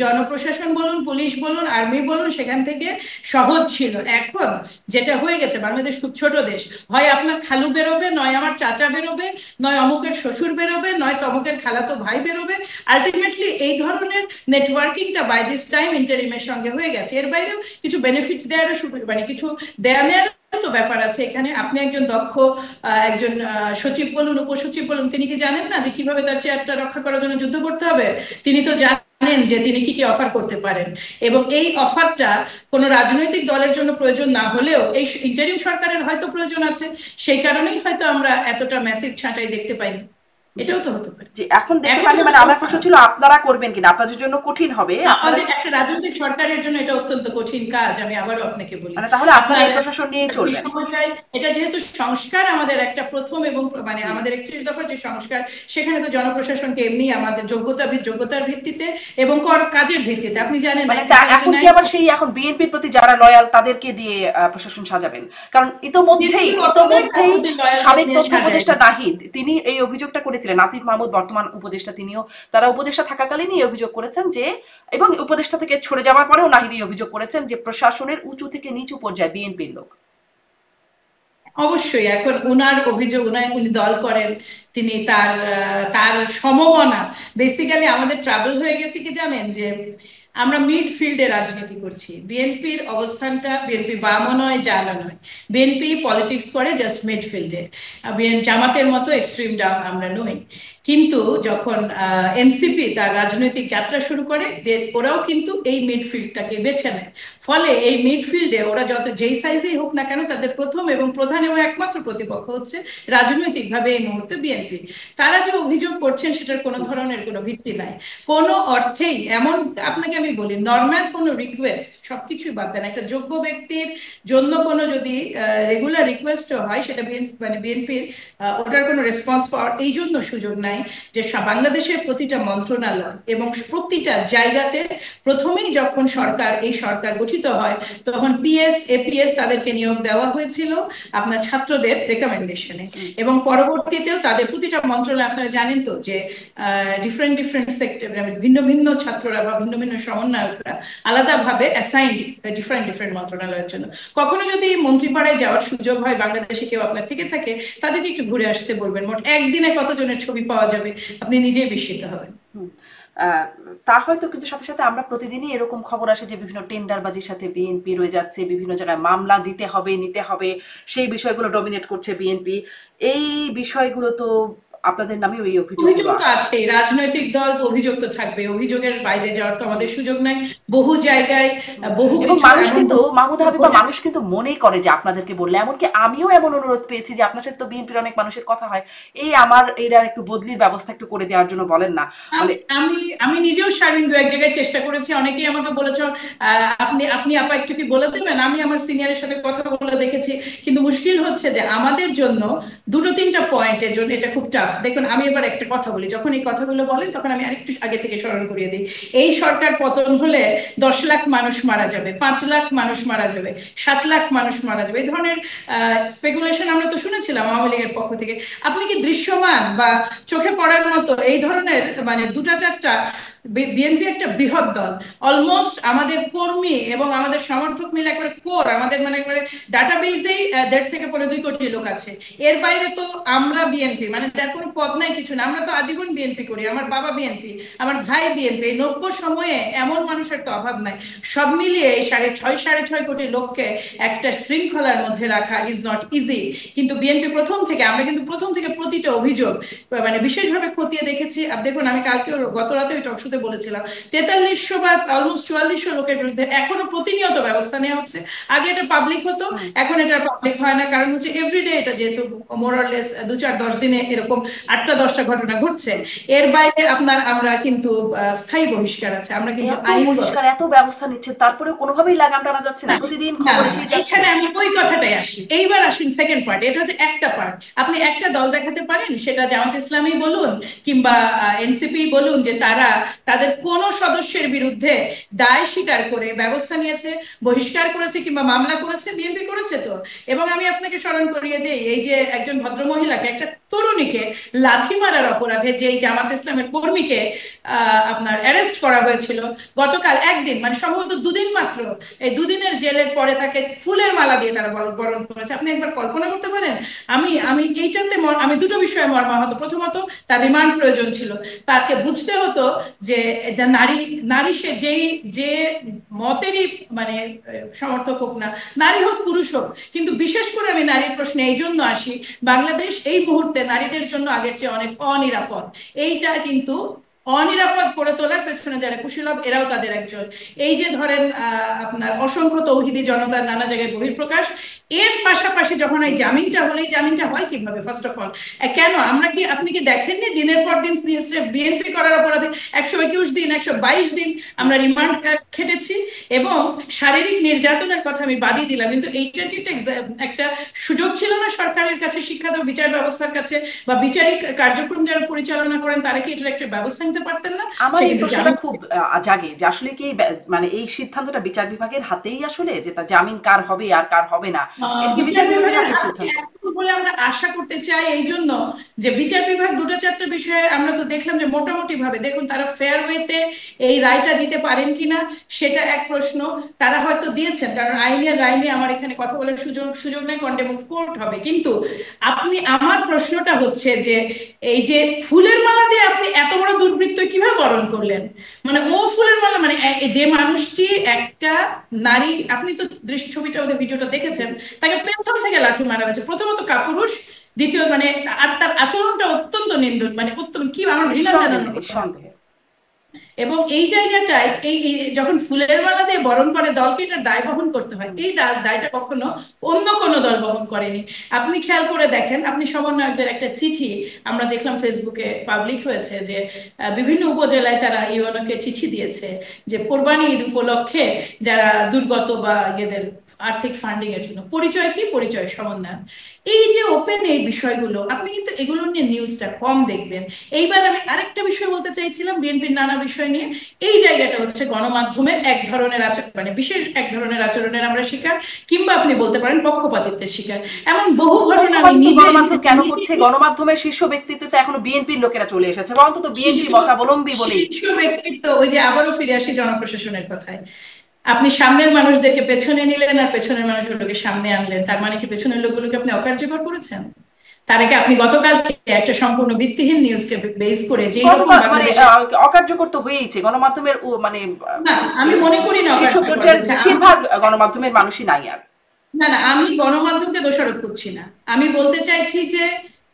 জনপ্রশাসন বলুন, পুলিশ বলুন, আর্মি বলুন, সেখান থেকে সহজ ছিল। এখন যেটা হয়ে গেছে, বাংলাদেশ খুব ছোট দেশ, হয় আপনার খালু বেরোবে, নয় আমার চাচা বেরোবে, নয় অমুকের শ্বশুর বেরোবে, নয় তমুকের খালাতো ভাই বেরোবে। আলটিমেটলি এই ধরনের নেটওয়ার্কিংটা বাই দিস টাইম ইন্টারিমের সঙ্গে হয়ে গেছে। এর বাইরেও কিছু বেনিফিট দেওয়ারও মানে কিছু দেয়া নেওয়ার তো ব্যাপার আছে এখানে। আপনি একজন দক্ষ একজন সচিব বলুন, উপসচিব বলুন, তিনি কি জানেন না যে কিভাবে তার চেয়ারটা রক্ষা করার জন্য যুদ্ধ করতে হবে? তিনি তো জানেন যে তিনি কি কি অফার করতে পারেন, এবং এই অফারটা কোনো রাজনৈতিক দলের জন্য প্রয়োজন না হলেও এই ইন্টারিম সরকারের হয়তো প্রয়োজন আছে, সেই কারণেই হয়তো আমরা এতটা ম্যাসিভ ছাঁটাই দেখতে পাইনি। এটাও তো হতে পারে। যে এখন দেখতে পারলে, মানে আমার প্রশ্ন ছিল আপনারা করবেন কিনা, আপনাদের জন্য কঠিন হবে? আমাদের একটা রাজনৈতিক সরকারের জন্য এটা অত্যন্ত কঠিন কাজ, আমি আবারও আপনাকে বলি। মানে তাহলে আপনারা এই প্রশাসন নিয়েই চলবেন? এটা যেহেতু সংস্কার আমাদের একটা প্রথম, এবং মানে আমাদের 31 দফার যে সংস্কার, সেখানে তো জনপ্রশাসনকে এমনি আমাদের যোগ্যতার ভিত্তিতে এবং কাজের ভিত্তিতে, আপনি জানেন। মানে এখন কি আবার সেই এখন বিএনপির প্রতি যারা লয়াল তাদেরকে দিয়ে প্রশাসন সাজাবেন? কারণ ইতোমধ্যেই সাবেক তথ্য উপদেষ্টা নাহিদ তিনি এই অভিযোগটা করেছিলেন, আসিফ মাহমুদ বর্তমান উপদেষ্টা, তারা উপদেষ্টা থাকাকালীনই এই অভিযোগ করেছেন যে, এবং উপদেষ্টা থেকে সরে যাওয়ার পরেও নাহিদ এই অভিযোগ করেছেন যে প্রশাসনের উঁচু থেকে নিচু পর্যায়ে বিএনপির লোক। অবশ্যই এখন উনার অভিযোগ, উনি দল করেন, তিনি তার সমমনা, বেসিক্যালি আমাদের ট্রাভেল হয়ে গেছে কি জানেন, যে আমরা মিডফিল্ডে রাজনীতি করছি। বিএনপির অবস্থানটা, বিএনপি বামও নয় ডানও নয়, বিএনপি পলিটিক্স করে জাস্ট মিডফিল্ডে। জামাতের মতো এক্সট্রিম ডাম আমরা নই। কিন্তু যখন এনসিপি তার রাজনৈতিক যাত্রা শুরু করে, ওরাও কিন্তু এই মিডফিল্ডটাকে বেছে নেয়। ফলে এই মিডফিল্ডে ওরা যেই সাইজেই হোক না কেন, তাদের প্রথম এবং প্রধান এবং একমাত্র প্রতিপক্ষ হচ্ছে রাজনৈতিকভাবে এই মুহূর্তে বিএনপি। তারা যে অভিযোগ করছেন সেটার কোনো ধরনের কোনো ভিত্তি নাই, কোনো অর্থেই। এমন আপনাকে আমি বলি, নর্মাল কোনো রিকোয়েস্ট, সবকিছুই বাদ দেন, একটা যোগ্য ব্যক্তির জন্য কোনো যদি রেগুলার রিকোয়েস্টও হয়, সেটা মানে বিএনপির ওটার কোনো রেসপন্স পাওয়ার এই জন্য সুযোগ নাই যে বাংলাদেশের প্রতিটা মন্ত্রণালয় এবং প্রতিটা জায়গাতে প্রথমেই যখন এই সরকার গঠিত হয়, তখন পিএস এপিএস তাদেরকে নিয়োগ দেওয়া হয়েছিল আপনার ছাত্রদের রেকমেন্ডেশনে, এবং পরবর্তীতেও তাদের প্রতিটা মন্ত্রণালয়, আপনারা জানেন তো যে ডিফারেন্ট সেক্টর, ভিন্ন ভিন্ন ছাত্ররা বা ভিন্ন ভিন্ন সমন্বয়করা আলাদাভাবে অ্যাসাইন্ড ডিফারেন্ট মন্ত্রণালয়ের জন্য। কখনো যদি মন্ত্রীপাড়ায় যাওয়ার সুযোগ হয়, বাংলাদেশে কেউ আপনার থেকে থাকে, তাদেরকে একটু ঘুরে আসতে বলবেন। মোট একদিনে কতজনের ছবি পাওয়া যাবে, আপনি নিজেই বিস্মিত হবেন। তা হয়তো, কিন্তু সাথে সাথে আমরা প্রতিদিনই এরকম খবর আসে যে বিভিন্ন টেন্ডারবাজির সাথে বিএনপি রয়ে যাচ্ছে, বিভিন্ন জায়গায় মামলা নিতে হবে, সেই বিষয়গুলো ডমিনেট করছে বিএনপি। এই বিষয়গুলো তো আপনাদের নামে ওই অভিযোগ আছে, রাজনৈতিক দল অভিযোগ তো থাকবে, অভিযোগের বাইরে যাওয়ার তো আমাদের সুযোগ নাই। বহু জায়গায় এবং মানুষ কিন্তু, মাহমুদা হাবিবা, মানুষ কিন্তু মনেই করে যে আপনাদেরকে বললে, এমনকি আমিও এমন অনুরোধ পেয়েছি যে আপনার সাথে তো বিএনপির অনেক মানুষের কথা হয়, আমার এটার একটু বদলির ব্যবস্থা একটু করে দেওয়ার জন্য বলেন না। আমি নিজেও শারমিন এক জায়গায় চেষ্টা করেছি, অনেকেই আমাকে বলেছ আপনি আপা একটু কি বলে দেবেন। আমি আমার সিনিয়রের সাথে কথা বলে দেখেছি, কিন্তু মুশকিল হচ্ছে যে আমাদের জন্য 2-3টা পয়েন্টের জন্য এটা খুব টাফ দেখুন আমি এবার একটা কথা বলি, যখন এই কথাগুলো বলেন তখন আমি আরেকটু আগে থেকে স্মরণ করিয়ে দিই। এই সরকার পতন হলে 10 লাখ মানুষ মারা যাবে, 5 লাখ মানুষ মারা যাবে, 7 লাখ মানুষ মারা যাবে, এই ধরনের স্পেকুলেশন আমরা তো শুনেছিলাম আওয়ামী লীগের পক্ষ থেকে। আপনি কি দৃশ্যমান বা চোখে পড়ার মতো এই ধরনের মানে দুটা চারটা, বিএনপি একটা বৃহৎ দল, অলমোস্ট আমাদের কর্মী এবং আমাদের সমর্থক মিলে একবারে কোর, আমাদের মানে একবারে ডাটাবেজেই 1.5 থেকে 2 কোটি লোক আছে। এর বাইরে তো আমরা বিএনপি মানে তার কোনো পদ নাই, কিছু না, আমরা তো আজীবন বিএনপি করি, আমার বাবা বিএনপি, আমার ভাই বিএনপি, এই নব্য সময়ে এমন মানুষের তো অভাব নাই। সব মিলিয়ে এই 6.5 কোটি লোককে একটা শৃঙ্খলার মধ্যে রাখা ইজ নট ইজি। কিন্তু বিএনপি প্রথম থেকে, আমরা কিন্তু প্রথম থেকে প্রতিটা অভিযোগ মানে বিশেষভাবে খতিয়ে দেখেছি। দেখুন আমি কালকে গত রাতে ওই টকশোতে বলেছিলাম 4300 বা অলমোস্ট 4400 লোকের বিরুদ্ধে এখনো প্রতিনিয়ত ব্যবস্থা নেওয়া হচ্ছে। আগে এটা পাবলিক হতো, এখন এটা পাবলিক হয় না, কারণ হচ্ছে এভরিডে এটা যেহেতু মোরলেস 2-4-10 দিনে এরকম 8টা-10টা ঘটনা ঘটছে। এর বাইরে আপনার আমরা কিন্তু স্থায়ী বহিষ্কার আছে, আমরা কিন্তু এত পরিষ্কার এত ব্যবস্থা নিচ্ছে, তারপরে কোনোভাবেই লাগাম টানা যাচ্ছে না, প্রতিদিন খবর এসে যাচ্ছে। এখানে আমি ওই কথাটাই আসি। এইবার আসুন সেকেন্ড পার্ট, এটা হচ্ছে একটা পার্ট। আপনি একটা দল দেখাতে পারেন, সেটা জামাত ইসলামী বলুন কিংবা এনসিপি বলুন, যে তারা তাদের কোন সদস্যের বিরুদ্ধে দায় স্বীকার করে ব্যবস্থা নিয়েছে, বহিষ্কার করেছে কিংবা মামলা করেছে। বিএনপি করেছে তো। এবং আমি আপনাকে স্মরণ করিয়ে দেই, এই যে একজন ভদ্রমহিলাকে, একটা তরুণীকে লাথি মারার অপরাধে যে জামাত ইসলামের কর্মীকে আপনার অ্যারেস্ট করা হয়েছিল গতকাল, একদিন মানে সম্ভবত 2 দিন মাত্র, এই 2 দিনের জেলের পরে তাকে ফুলের মালা দিয়ে তারা বরণ করেছে। আপনি একবার কল্পনা করতে পারেন? আমি আমি এইটাতে আমি দুটো বিষয়ে মর্মাহত। প্রথমত তার রিমান্ড প্রয়োজন ছিল, তাকে বুঝতে হতো যে নারী নারী সে যেই যে মতেরই মানে সমর্থক হোক না, নারী হোক পুরুষ হোক, কিন্তু বিশেষ করে আমি নারীর প্রশ্নে এই জন্য আসি, বাংলাদেশ এই মুহূর্তে নারীদের জন্য আগের চেয়ে অনেক অনিরাপদ। এইটা কিন্তু অনিরাপদ করে তোলার পেছনে যারা কুশীলব, এরাও তাদের একজন। এই যে ধরেন আপনার অসংখ্য তৌহিদি জনতার নানা জায়গায় বহিঃপ্রকাশ, এর পাশাপাশি যখন এই জামিনটা হলো, এই জামিনটা হয় কিভাবে? ফার্স্ট অফ অল কেন আমরা কি, আপনি কি দেখেননি দিনের পর দিন বিএনপি করার অপরাধে 121 দিন 122 দিন আমরা রিমান্ড খেটেছি, এবং শারীরিক নির্যাতনের কথা আমি বাদই দিলাম, কিন্তু এইটা কি একটা সুযোগ ছিল না সরকারের কাছে, শিক্ষা বিচার ব্যবস্থার কাছে, বা বিচারিক কার্যক্রম যারা পরিচালনা করেন তারা কি এটার একটা ব্যবস্থা নিতে পারতেন না? আমার এই প্রশ্নটা খুব জাগে যে আসলে কি মানে এই সিদ্ধান্তটা বিচার বিভাগের হাতেই আসলে, যে তার জামিন কার হবে আর কার হবে না, এটা কি বিচার বিভাগের হাতের সিদ্ধান্ত বলে আমরা আশা করতে চাই। এই জন্য যে বিচার বিভাগ 2-4টা বিষয়ে আমরা তো দেখলাম যে মোটামুটি ভাবে, দেখুন তারা ফেয়ার ওয়েতে এই রায়টা দিতে পারেন কিনা সেটা এক প্রশ্ন। তারা হয়তো দিয়েছেন, কারণ আইনের রায় নিয়ে আমার এখানে কথা বলার সুযোগ নেই, কন্ডেম অফ কোর্ট হবে। কিন্তু আপনি, আমার প্রশ্নটা হচ্ছে যে এই যে ফুলের মালা দিয়ে আপনি এত বড় দুর্বৃত্ত কিভাবে বরণ করলেন? মানে ও ফুলের মালা মানে যে মানুষটি একটা নারী, আপনি তো ছবিটা ওদের ভিডিওটা দেখেছেন, তাকে পেছন থেকে লাথি মারা হয়েছে, প্রথমত কাপুরুষ, দ্বিতীয় মানে আর তার আচরণটা অত্যন্ত নিন্দন, মানে অত্যন্ত কি আমার ঘৃণা জানানো। নিঃসন্দেহে। এবং এই জায়গাটায় এই যখন ফুলের মালা দিয়ে বরণ করে দলকে এটার দায় বহন করতে হয়, এই দায়টা কখনো অন্য কোনো দল বহন করেনি। আপনি খেয়াল করে দেখেন, আপনি সমন্বয়কদের একটা চিঠি আমরা দেখলাম ফেসবুকে পাবলিক হয়েছে, যে বিভিন্ন উপজেলায় তারা ইউএনওকে চিঠি দিয়েছে যে কোরবানি ঈদ উপলক্ষে যারা দুর্গত বা এদের আর্থিক ফান্ডিং এর জন্য, পরিচয় কি? পরিচয় সমন্বয়। এই যে ওপেন এই বিষয়গুলো, আপনি কিন্তু এগুলো নিয়ে নিউজটা কম দেখবেন। এইবার আমি আরেকটা বিষয় বলতে চাইছিলাম বিএনপির নানা বিষয় নিয়ে। এই জায়গাটা হচ্ছে গণমাধ্যমের এক ধরনের আচরণ, মানে বিশেষ এক ধরনের আচরণের আমরা শিকার, কিংবা আপনি বলতে পারেন পক্ষপাতিত্বের শিকার। এমন বহু ঘটনা গণমাধ্যম কেন করছে? গণমাধ্যমের শীর্ষ ব্যক্তিত্বে তো এখনো বিএনপির লোকেরা চলে এসেছে, বা অন্তত বিএনপির মতাবলম্বী বলেই। শীর্ষ ব্যক্তিত্ব, ওই যে আবারও ফিরে আসি জনপ্রশাসনের কথায়, আপনি সামনের মানুষদেরকে পেছনে নিলেন আর পেছনের মানুষগুলোকে সামনে আনলেন, তার মানে কি পেছনের লোকগুলোকে আপনি অকার্যকর করেছেন? তার আগে আপনি গতকাল একটা সম্পূর্ণ ভিত্তিহীন নিউজকে বেস করে যে অকার্যকর তো হয়েইছে গণমাধ্যমের, মানে আমি মনে করি না বেশিরভাগ গণমাধ্যমের মানুষই নাই আর। না না, আমি গণমাধ্যমকে দোষারোপ করছি না, আমি বলতে চাইছি যে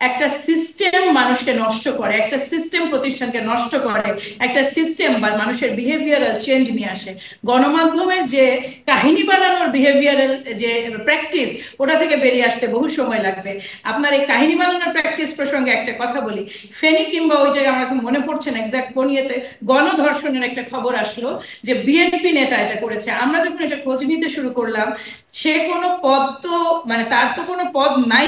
একটা সিস্টেম মানুষকে নষ্ট করে, একটা সিস্টেম প্রতিষ্ঠানকে নষ্ট করে, একটা সিস্টেম বা মানুষের বিহেভিয়ারাল চেঞ্জ নিয়ে আসে। গণমাধ্যমের যে কাহিনী বানানোর বিহেভিয়ারাল যে প্র্যাকটিস, ওটা থেকে বেরিয়ে আসতে বহু সময় লাগবে। আপনার এই কাহিনী বানানোর প্র্যাকটিস প্রসঙ্গে একটা কথা বলি, ফেনী কিংবা ওই জায়গায় আমার এখন মনে পড়ছে না এক্সাক্ট কোন ইয়েতে গণধর্ষণের একটা খবর আসলো, যে বিএনপি নেতা এটা করেছে। আমরা যখন এটা খোঁজ নিতে শুরু করলাম, সে কোনো পদ তো মানে তার তো কোনো পদ নাই,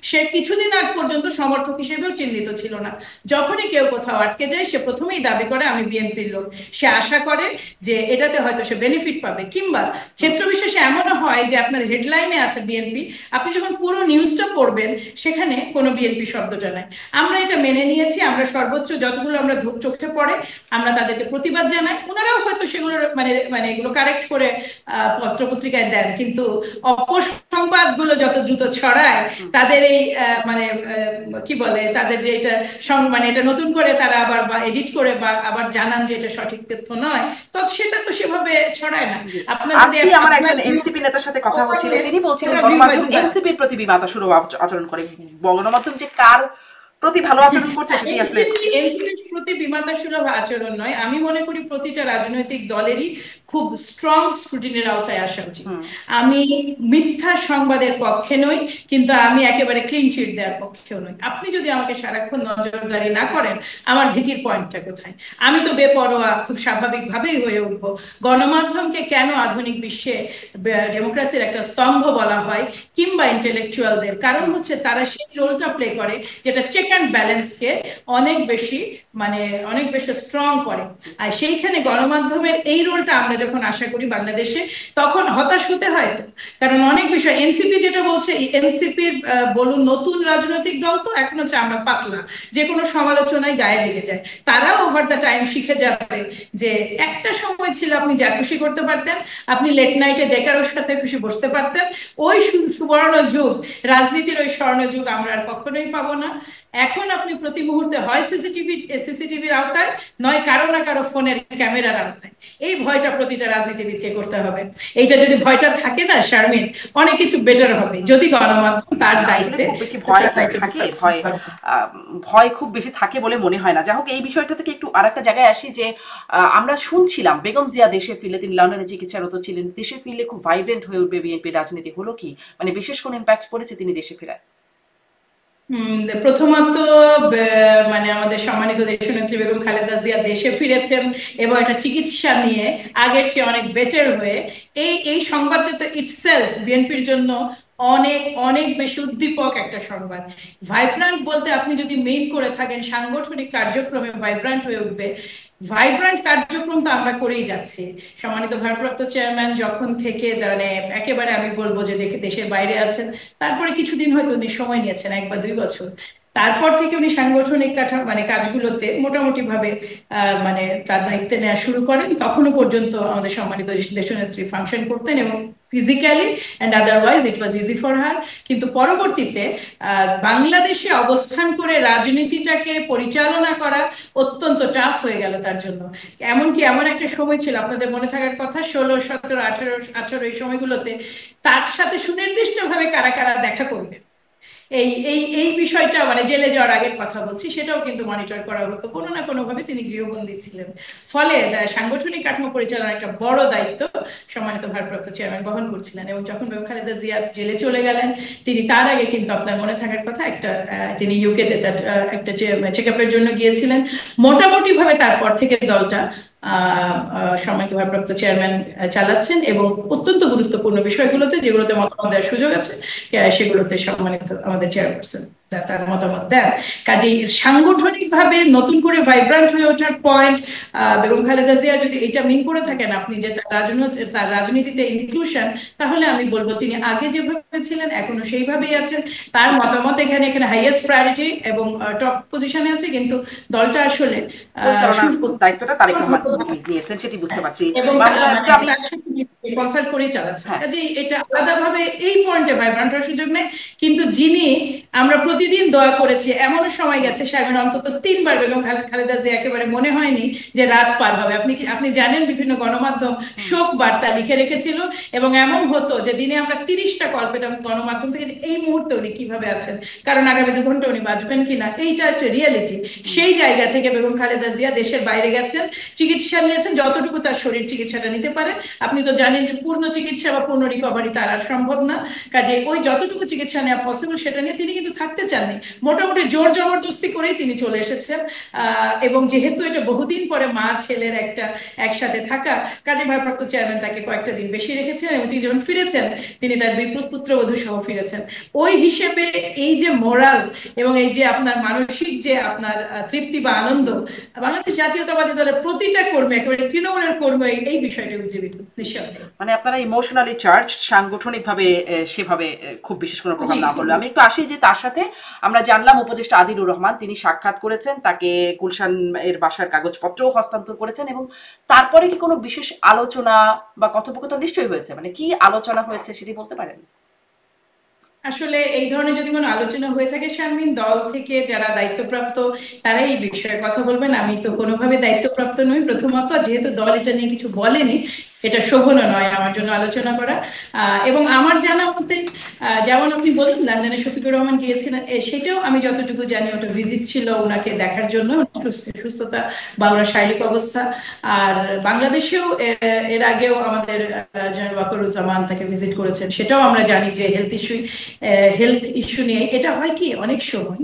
সে কিছুদিন আগ পর্যন্ত পর্যন্ত সমর্থক হিসেবেও চিহ্নিত ছিল না। যখনই কেউ কোথাও আটকে যায় সে প্রথমেই দাবি করে আমি বিএনপির লোক। সে আশা করে যে এটাতে হয়তো সে বেনিফিট পাবে, কিংবা ক্ষেত্র বিশেষে এমনও হয় যে আপনার হেডলাইনে আছে বিএনপি, আপনি যখন পুরো নিউজটা পড়বেন সেখানে কোনো বিএনপি শব্দটা নাই। আমরা এটা মেনে নিয়েছি, আমরা সর্বোচ্চ যতগুলো আমরা চোখে পড়ে আমরা তাদেরকে প্রতিবাদ জানাই। ওনারাও হয়তো সেগুলো মানে মানে এগুলো কারেক্ট করে পত্রপত্রিকায় দেন, কিন্তু অপসংবাদগুলো যত দ্রুত ছড়ায় তাদের এই মানে কি বলে, তাদের যে এটা মানে এটা নতুন করে তারা আবার এডিট করে বা আবার জানান যে এটা সঠিক তথ্য নয়, তো সেটা তো সেভাবে ছড়ায় না। আপনার যদি আজকে আমার একজন এনসিপি নেতার সাথে কথা হচ্ছিল, তিনি বলছিলেন গণমাধ্যম এনসিপির প্রতি বিমাতা সুলভ আচরণ করে। গণমাধ্যম যে কার প্রতি ভালো আচরণ করছে সেটি আসলে এনসিপির প্রতি বিমাতা সুলভ আচরণ নয়, আমি মনে করি প্রতিটা রাজনৈতিক দলেরই খুব স্ট্রং স্ক্রুটিনির আওতায় আসা উচিত। আমি মিথ্যা সংবাদের পক্ষে নই, কিন্তু আমি একেবারে ক্লিন চিট দেওয়ার পক্ষেও নই। আপনি যদি আমাকে সারাক্ষণ নজরদারি না করেন আমার ভীতির পয়েন্টটা কোথায়? আমি তো বেপরোয়া খুব স্বাভাবিকভাবেই হয়ে উঠবো। গণমাধ্যমকে কেন আধুনিক বিশ্বে ডেমোক্রেসির একটা স্তম্ভ বলা হয়, কিংবা ইন্টেলেকচুয়ালদের, কারণ হচ্ছে তারা সেই রোলটা প্লে করে যেটা চেক অ্যান্ড ব্যালেন্সকে অনেক বেশি অনেক বেশি স্ট্রং করে। আর সেইখানে গণমাধ্যমের এই রোলটা আমরা যখন আশা করি বাংলাদেশে, তখন হতাশ হতে হয়। তো কারণ অনেক বিষয় এনসিপি যেটা বলছে, এনসিপির বলুন নতুন রাজনৈতিক দল তো এখন হচ্ছে আমরা পাতলা, যে কোনো সমালোচনায় গায়ে লেগে যায়। তারাও ওভার দ্য টাইম শিখে যাবে যে একটা সময় ছিল আপনি যা খুশি করতে পারতেন, আপনি লেট নাইটে যে কারোর সাথে খুশি বসতে পারতেন। ওই সুবর্ণ যুগ, রাজনীতির ওই স্বর্ণ যুগ আমরা আর কখনোই পাবো না। এখন আপনি প্রতি মুহূর্তে হয় সিসিটিভির আওতায়, নয় কারো না কারো ফোনের ক্যামেরার আওতায়। এই ভয়টা প্রতিটা রাজনীতিবিদকে করতে হবে। এইটা যদি ভয়টা থাকে না শারমিন, অনেক কিছু বেটার হবে যদি গণমাধ্যম তার দায়িত্বে। খুব বেশি ভয় থাকে, ভয় খুব বেশি থাকে বলে মনে হয় না। যাই হোক, এই বিষয়টা থেকে একটু আরেকটা জায়গায় আসি যে আমরা শুনছিলাম বেগম জিয়া দেশে ফিরলে, তিনি লন্ডনে চিকিৎসারত ছিলেন, দেশে ফিরলে খুব ভাইব্রেন্ট হয়ে উঠবে বিএনপির রাজনীতি। হলো কি, মানে বিশেষ কোন ইম্প্যাক্ট পড়েছে তিনি দেশে ফেরায়? প্রথমত আমাদের সম্মানিত দেশনেত্রী বেগম খালেদা জিয়া দেশে ফিরেছেন এবং একটা চিকিৎসা নিয়ে আগের চেয়ে অনেক বেটার হয়ে, এই সংবাদটা তো ইটসেলফ বিএনপির জন্য অনেক অনেক বেশি উদ্দীপক একটা সংবাদ। ভাইব্রান্ট বলতে আপনি যদি মেইন করে থাকেন সাংগঠনিক কার্যক্রমে ভাইব্রান্ট হয়ে উঠবে, ভাইব্রান্ট কার্যক্রম তো আমরা করেই যাচ্ছি। সম্মানিত ভারপ্রাপ্ত চেয়ারম্যান যখন থেকে একেবারে আমি বলবো যে দেশের বাইরে আছেন, তারপরে কিছুদিন হয়তো উনি সময় নিয়েছেন, 1 বা 2 বছর, তারপর থেকে উনি সাংগঠনিক কাজগুলোতে মোটামুটি ভাবে তার দায়িত্ব নেওয়া শুরু করেন। তখনও পর্যন্ত আমাদের সম্মানিত দেশনেত্রী ফাংশন করতেন এবং physically and otherwise it was easy for her. কিন্তু পরবর্তীতে বাংলাদেশে অবস্থান করে রাজনীতিটাকে পরিচালনা করা অত্যন্ত টাফ হয়ে গেল তার জন্য। এমনকি এমন একটা সময় ছিল, আপনাদের মনে থাকার কথা, 16, 17, 18 এই সময়গুলোতে তার সাথে সুনির্দিষ্টভাবে কারা কারা দেখা করবে, এই এই এই বিষয়টা জেলে যাওয়ার আগের কথা বলছি, সেটাও কিন্তু মনিটর করা হতো। কোনো না কোনো ভাবে তিনি গৃহবন্দী ছিলেন। ফলে সাংগঠনিক কাঠামো পরিচালনার একটা বড় দায়িত্ব সম্মানিত ভারপ্রাপ্ত চেয়ারম্যান বহন করছিলেন। এবং যখন বেগম খালেদা জিয়া জেলে চলে গেলেন, তিনি তার আগে কিন্তু আপনার মনে থাকার কথা তিনি ইউকেতে একটা চেক আপের জন্য গিয়েছিলেন। মোটামুটি ভাবে তারপর থেকে দলটা সম্মানিত ভারপ্রাপ্ত চেয়ারম্যান চালাচ্ছেন এবং অত্যন্ত গুরুত্বপূর্ণ বিষয়গুলোতে যেগুলোতে মতামত দেওয়ার সুযোগ আছে সেগুলোতে সম্মানিত আমাদের চেয়ারপারসন তার মতামত দেন। কাজেই সাংগঠনিকভাবে নতুন করে ভাইব্রান্ট হয়ে ওঠার পয়েন্ট বেগম খালেদা জিয়া যদি এটা মিন করে থাকেন আপনি, যে তার রাজনীতিতে ইনক্লুশন, তাহলে আমি বলবো তিনি আগে যেভাবে ছিলেন এখনো সেইভাবেই আছেন। তার মতামত এখানে হাইয়েস্ট প্রায়োরিটি এবং টপ পজিশনে আছে, কিন্তু দলটা আসলে দায়িত্বটা তারেক রহমান নিয়েছেন, সেটি বুঝতে পারছি এবং কনসাল্ট করেই চালাচ্ছেন। কাজেই এটা আলাদাভাবে এই পয়েন্টে ভাইব্রান্ট হওয়ার সুযোগ নেই। কিন্তু যিনি আমরা প্রতিদিন দোয়া করেছি, এমন সময় গেছে শারমিন অন্তত 3 বার বেগম খালেদা জিয়া একেবারে মনে হয়নি যে রাত পার হবে। আপনি জানেন বিভিন্ন গণমাধ্যম শোক বার্তা লিখে রেখেছিল এবং এমন হতো যে দিনে আমরা 30টা কল পেতাম গণমাধ্যম থেকে যে এই মুহূর্তে উনি কিভাবে আছেন, কারণ আগামী 2 ঘন্টা উনি বাঁচবেন কিনা, এইটা একটা রিয়েলিটি। সেই জায়গা থেকে বেগম খালেদা জিয়া দেশের বাইরে গেছেন, চিকিৎসা নিয়েছেন যতটুকু তার শরীর চিকিৎসাটা নিতে পারে। আপনি তো জানেন যে পূর্ণ চিকিৎসা বা পূর্ণ রিকভারি তার আর সম্ভব না। কাজে ওই যতটুকু চিকিৎসা নেওয়া পসিবল সেটা নিয়ে তিনি কিন্তু থাকতে চাননি, মোটামুটি জোর জবরদস্তি করেই তিনি চলে এসেছেন। এবং যেহেতু এটা বহুদিন পরে মা ছেলের একটা একসাথে থাকা, কাজে ভারপ্রাপ্ত চেয়ারম্যান তাকে কয়েকটা দিন বেশি রেখেছেন এবং তিনি যখন ফিরেছেন তিনি তার দুই পুত্রবধূ সহ ফিরেছেন। ওই হিসেবে এই যে মোরাল এবং এই যে আপনার মানসিক যে আপনার তৃপ্তি বা আনন্দ, বাংলাদেশ জাতীয়তাবাদী দলের প্রতিটা কর্মী, একেবারে তৃণমূলের কর্মী এই বিষয়টি উজ্জীবিত নিঃসন্দেহে। মানে আপনারা ইমোশনালি চার্জ, সাংগঠনিকভাবে সেভাবে খুব বিশেষ কোনো প্রভাব না পড়লো। আমি একটু আসি যে তার সাথে আমরা জানলাম উপদেষ্টা আদিলুর রহমান তিনি সাক্ষাৎ করেছেন, তাকে গুলশান এর বাসার কাগজপত্রও হস্তান্তর করেছেন, এবং তারপরে কি কোনো বিশেষ আলোচনা বা কথোপকথন নিশ্চয়ই হয়েছে, মানে কি আলোচনা হয়েছে সেটি বলতে পারেন? আসলে এই ধরনের যদি কোনো আলোচনা হয়ে থাকে শারমিন, দল থেকে যারা দায়িত্বপ্রাপ্ত তারা এই বিষয়ে কথা বলবেন। আমি তো কোনোভাবে দায়িত্বপ্রাপ্ত নই প্রথমত, যেহেতু দল এটা নিয়ে কিছু বলেনি, এটা শোভনও নয় আমার জন্য আলোচনা করা। এবং আমার জানা মতে যেমন আপনি বললেন লন্ডনে শফিকুর রহমান গিয়েছিলেন, সেটাও আমি যতটুকু জানি ওটা ভিজিট ছিল ওনাকে দেখার জন্য, সুস্থতা বা ওনার শারীরিক অবস্থা। আর বাংলাদেশেও এর আগেও আমাদের জনাব ওয়াকারুজ্জামান তাকে ভিজিট করেছেন, সেটাও আমরা জানি যে হেলথ ইস্যু নিয়ে। এটা হয় কি অনেক সময়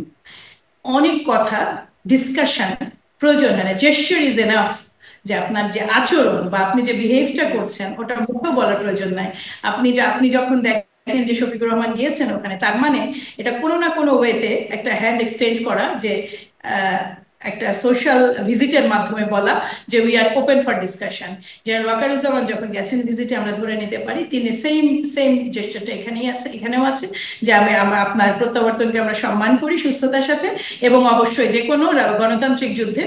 অনেক কথা ডিসকাশন প্রয়োজন হয় না, জেস্চার ইজ এনাফ, যে আপনার যে আচরণ বা আপনি যে বিহেভটা করছেন ওটা মুখে বলার প্রয়োজন নাই। আপনি যখন দেখেন যে শফিকুর রহমান গিয়েছেন ওখানে, তার মানে এটা কোনো না কোনো ওয়েতে একটা হ্যান্ড এক্সচেঞ্জ করা, যে একটা সোশ্যাল ভিজিটের মাধ্যমে বলা যে we are open for discussion. General Wakeruzzaman যখন গেছেন ভিজিটে, আমরা ধরে নিতে পারি তিনি সেম জেস্টারটা এখানেও আছে, যে আপনার প্রত্যাবর্তনকে আমরা সম্মান করি সুস্থতার সাথে, এবং অবশ্যই যে কোনো গণতান্ত্রিক যুদ্ধে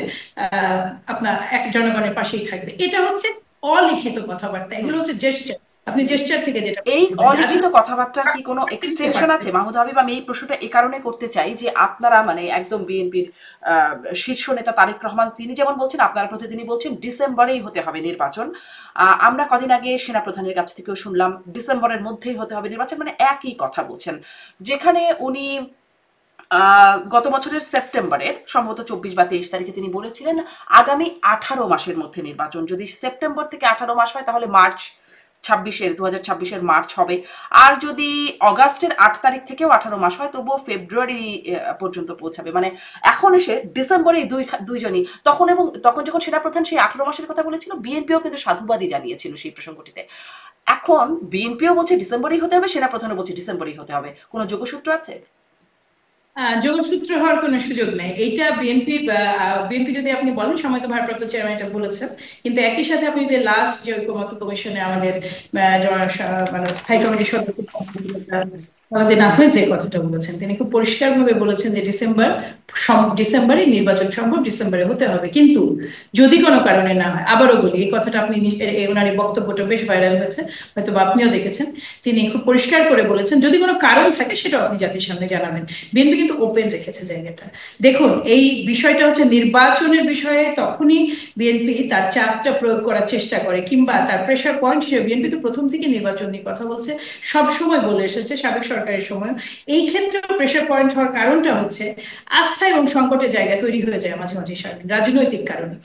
আপনার এক জনগণের পাশেই থাকবে। এটা হচ্ছে অলিখিত কথাবার্তা, এগুলো হচ্ছে জেস্টার। আপনি জেস্টার থেকে যেটা এই অলিখিত কথাবার্তার কি কোনো এক্সটেনশন আছে মাহমুদা হাবিব? আমি এই প্রশ্নটা এই কারণে করতে চাই যে আপনারা মানে একদম বিএনপির শীর্ষ নেতা তারেক রহমান তিনি যেমন বলছেন, আপনারা প্রতিদিনই বলছেন ডিসেম্বরেই হতে হবে নির্বাচন। আমরা কদিন আগে সেনাপ্রধানের কাছ থেকেও শুনলাম ডিসেম্বরের মধ্যেই হতে হবে নির্বাচন, মানে একই কথা বলছেন। যেখানে উনি গত বছরের সেপ্টেম্বরের সম্ভবত 24 বা 23 তারিখে তিনি বলেছিলেন আগামী 18 মাসের মধ্যে নির্বাচন, যদি সেপ্টেম্বর থেকে 18 মাস হয় তাহলে মার্চ 2026-এর মার্চ হবে, আর যদি অগাস্টের 8 তারিখ থেকেও 18 মাস হয় তবুও ফেব্রুয়ারি পর্যন্ত পৌঁছাবে। মানে এখন এসে ডিসেম্বরে দুইজনই তখন যখন সেনাপ্রধান সেই 18 মাসের কথা বলেছিল, বিএনপিও কিন্তু সাধুবাদই জানিয়েছিল সেই প্রসঙ্গটিতে। এখন বিএনপিও বলছে ডিসেম্বরেই হতে হবে, সেনাপ্রধানও বলছে ডিসেম্বরেই হতে হবে। কোনো যোগসূত্র আছে? যোগসূত্র হওয়ার কোনো সুযোগ নেই। এইটা বিএনপি যদি আপনি বলেন, সময় তো ভারপ্রাপ্ত চেয়ারম্যান এটা বলেছেন, কিন্তু একই সাথে আপনি যদি লাস্ট যে ঐকমত্য কমিশনে আমাদের মানে স্থায়ী কমিটির সদস্য আলাদিন আহমেদ যে কথাটা বলেছেন, তিনি খুব পরিষ্কারভাবে বলেছেন যে ডিসেম্বরে নির্বাচন সম্ভব, ডিসেম্বরে হতে হবে। কিন্তু যদি কোনো কারণে না হয়, আবারও বলি এই কথাটা আপনি ওনার এই বক্তব্যটা বেশ ভাইরাল হয়েছে, হয়তো বা আপনিও দেখেছেন, তিনি খুব পরিষ্কার করে বলেছেন যদি কোনো কারণ থাকে সেটাও আপনি জাতির সামনে জানাবেন। বিএনপি কিন্তু ওপেন রেখেছে জায়গাটা। দেখুন এই বিষয়টা হচ্ছে নির্বাচনের বিষয়ে তখনই বিএনপি তার চাপটা প্রয়োগ করার চেষ্টা করে, কিংবা তার প্রেশার পয়েন্ট হিসেবে বিএনপি তো প্রথম থেকে নির্বাচন নিয়ে কথা বলছে, সব সময় বলে এসেছে, সাবেক সরকারের সময়। এই ক্ষেত্রে প্রেশার পয়েন্ট হওয়ার কারণটা হচ্ছে আস্থা এবং সংকটের জায়গা তৈরি হয়ে যায় মাঝে মাঝে রাজনৈতিক কারণে।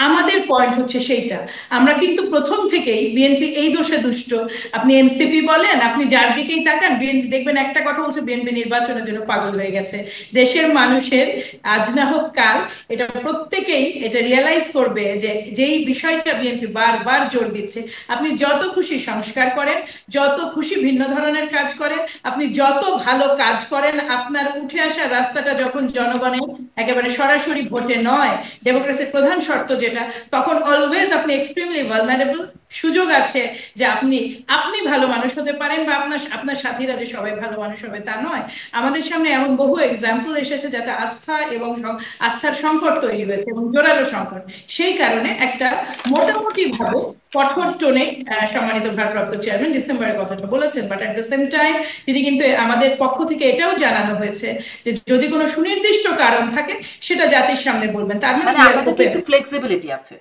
আমাদের পয়েন্ট হচ্ছে সেইটা, আমরা কিন্তু প্রথম থেকেই বিএনপি এই দোষে দুষ্ট। আপনি এনসিপি বলেন, আপনি যার দিকেই তাকান বিএনপি দেখবেন একটা কথা বলছে, বিএনপি নির্বাচনের জন্য পাগল হয়ে গেছে। দেশের মানুষের আজ না হোক কাল এটা প্রত্যেকেই এটা রিয়েলাইজ করবে যে যেই বিষয়টা বিএনপি বারবার জোর দিচ্ছে, আপনি যত খুশি সংস্কার করেন, যত খুশি ভিন্ন ধরনের কাজ করেন, আপনি যত ভালো কাজ করেন, আপনার উঠে আসার রাস্তাটা যখন জনগণের একেবারে সরাসরি ভোটে নয়, ডেমোক্রেসির প্রধান শর্ত যেটা, তখন অলওয়েজ আপনি এক্সট্রিমলি ভালনারেবল। সুযোগ আছে যে আপনি ভালো মানুষ হতে পারেন, বা আপনার সাথীরা যে সবাই ভালো মানুষ হবে তা নয়। আমাদের সামনে এমন বহু এক্সাম্পল এসেছে যাতে আস্থা এবং আস্থার সংকট তৈরি হয়েছে, এবং জোরালো সংকট। সেই কারণে একটা মোটামুটি ভাবে কঠোর টোনে সম্মানিত ভারপ্রাপ্ত চেয়ারম্যান ডিসেম্বরের কথাটা বলেছেন, but at the same time তিনি কিন্তু আমাদের পক্ষ থেকে এটাও জানানো হয়েছে যে যদি কোনো সুনির্দিষ্ট কারণ থাকে সেটা জাতির সামনে বলবেন। তার মানে আমাদের একটু ফ্লেক্সিবিলিটি আছে।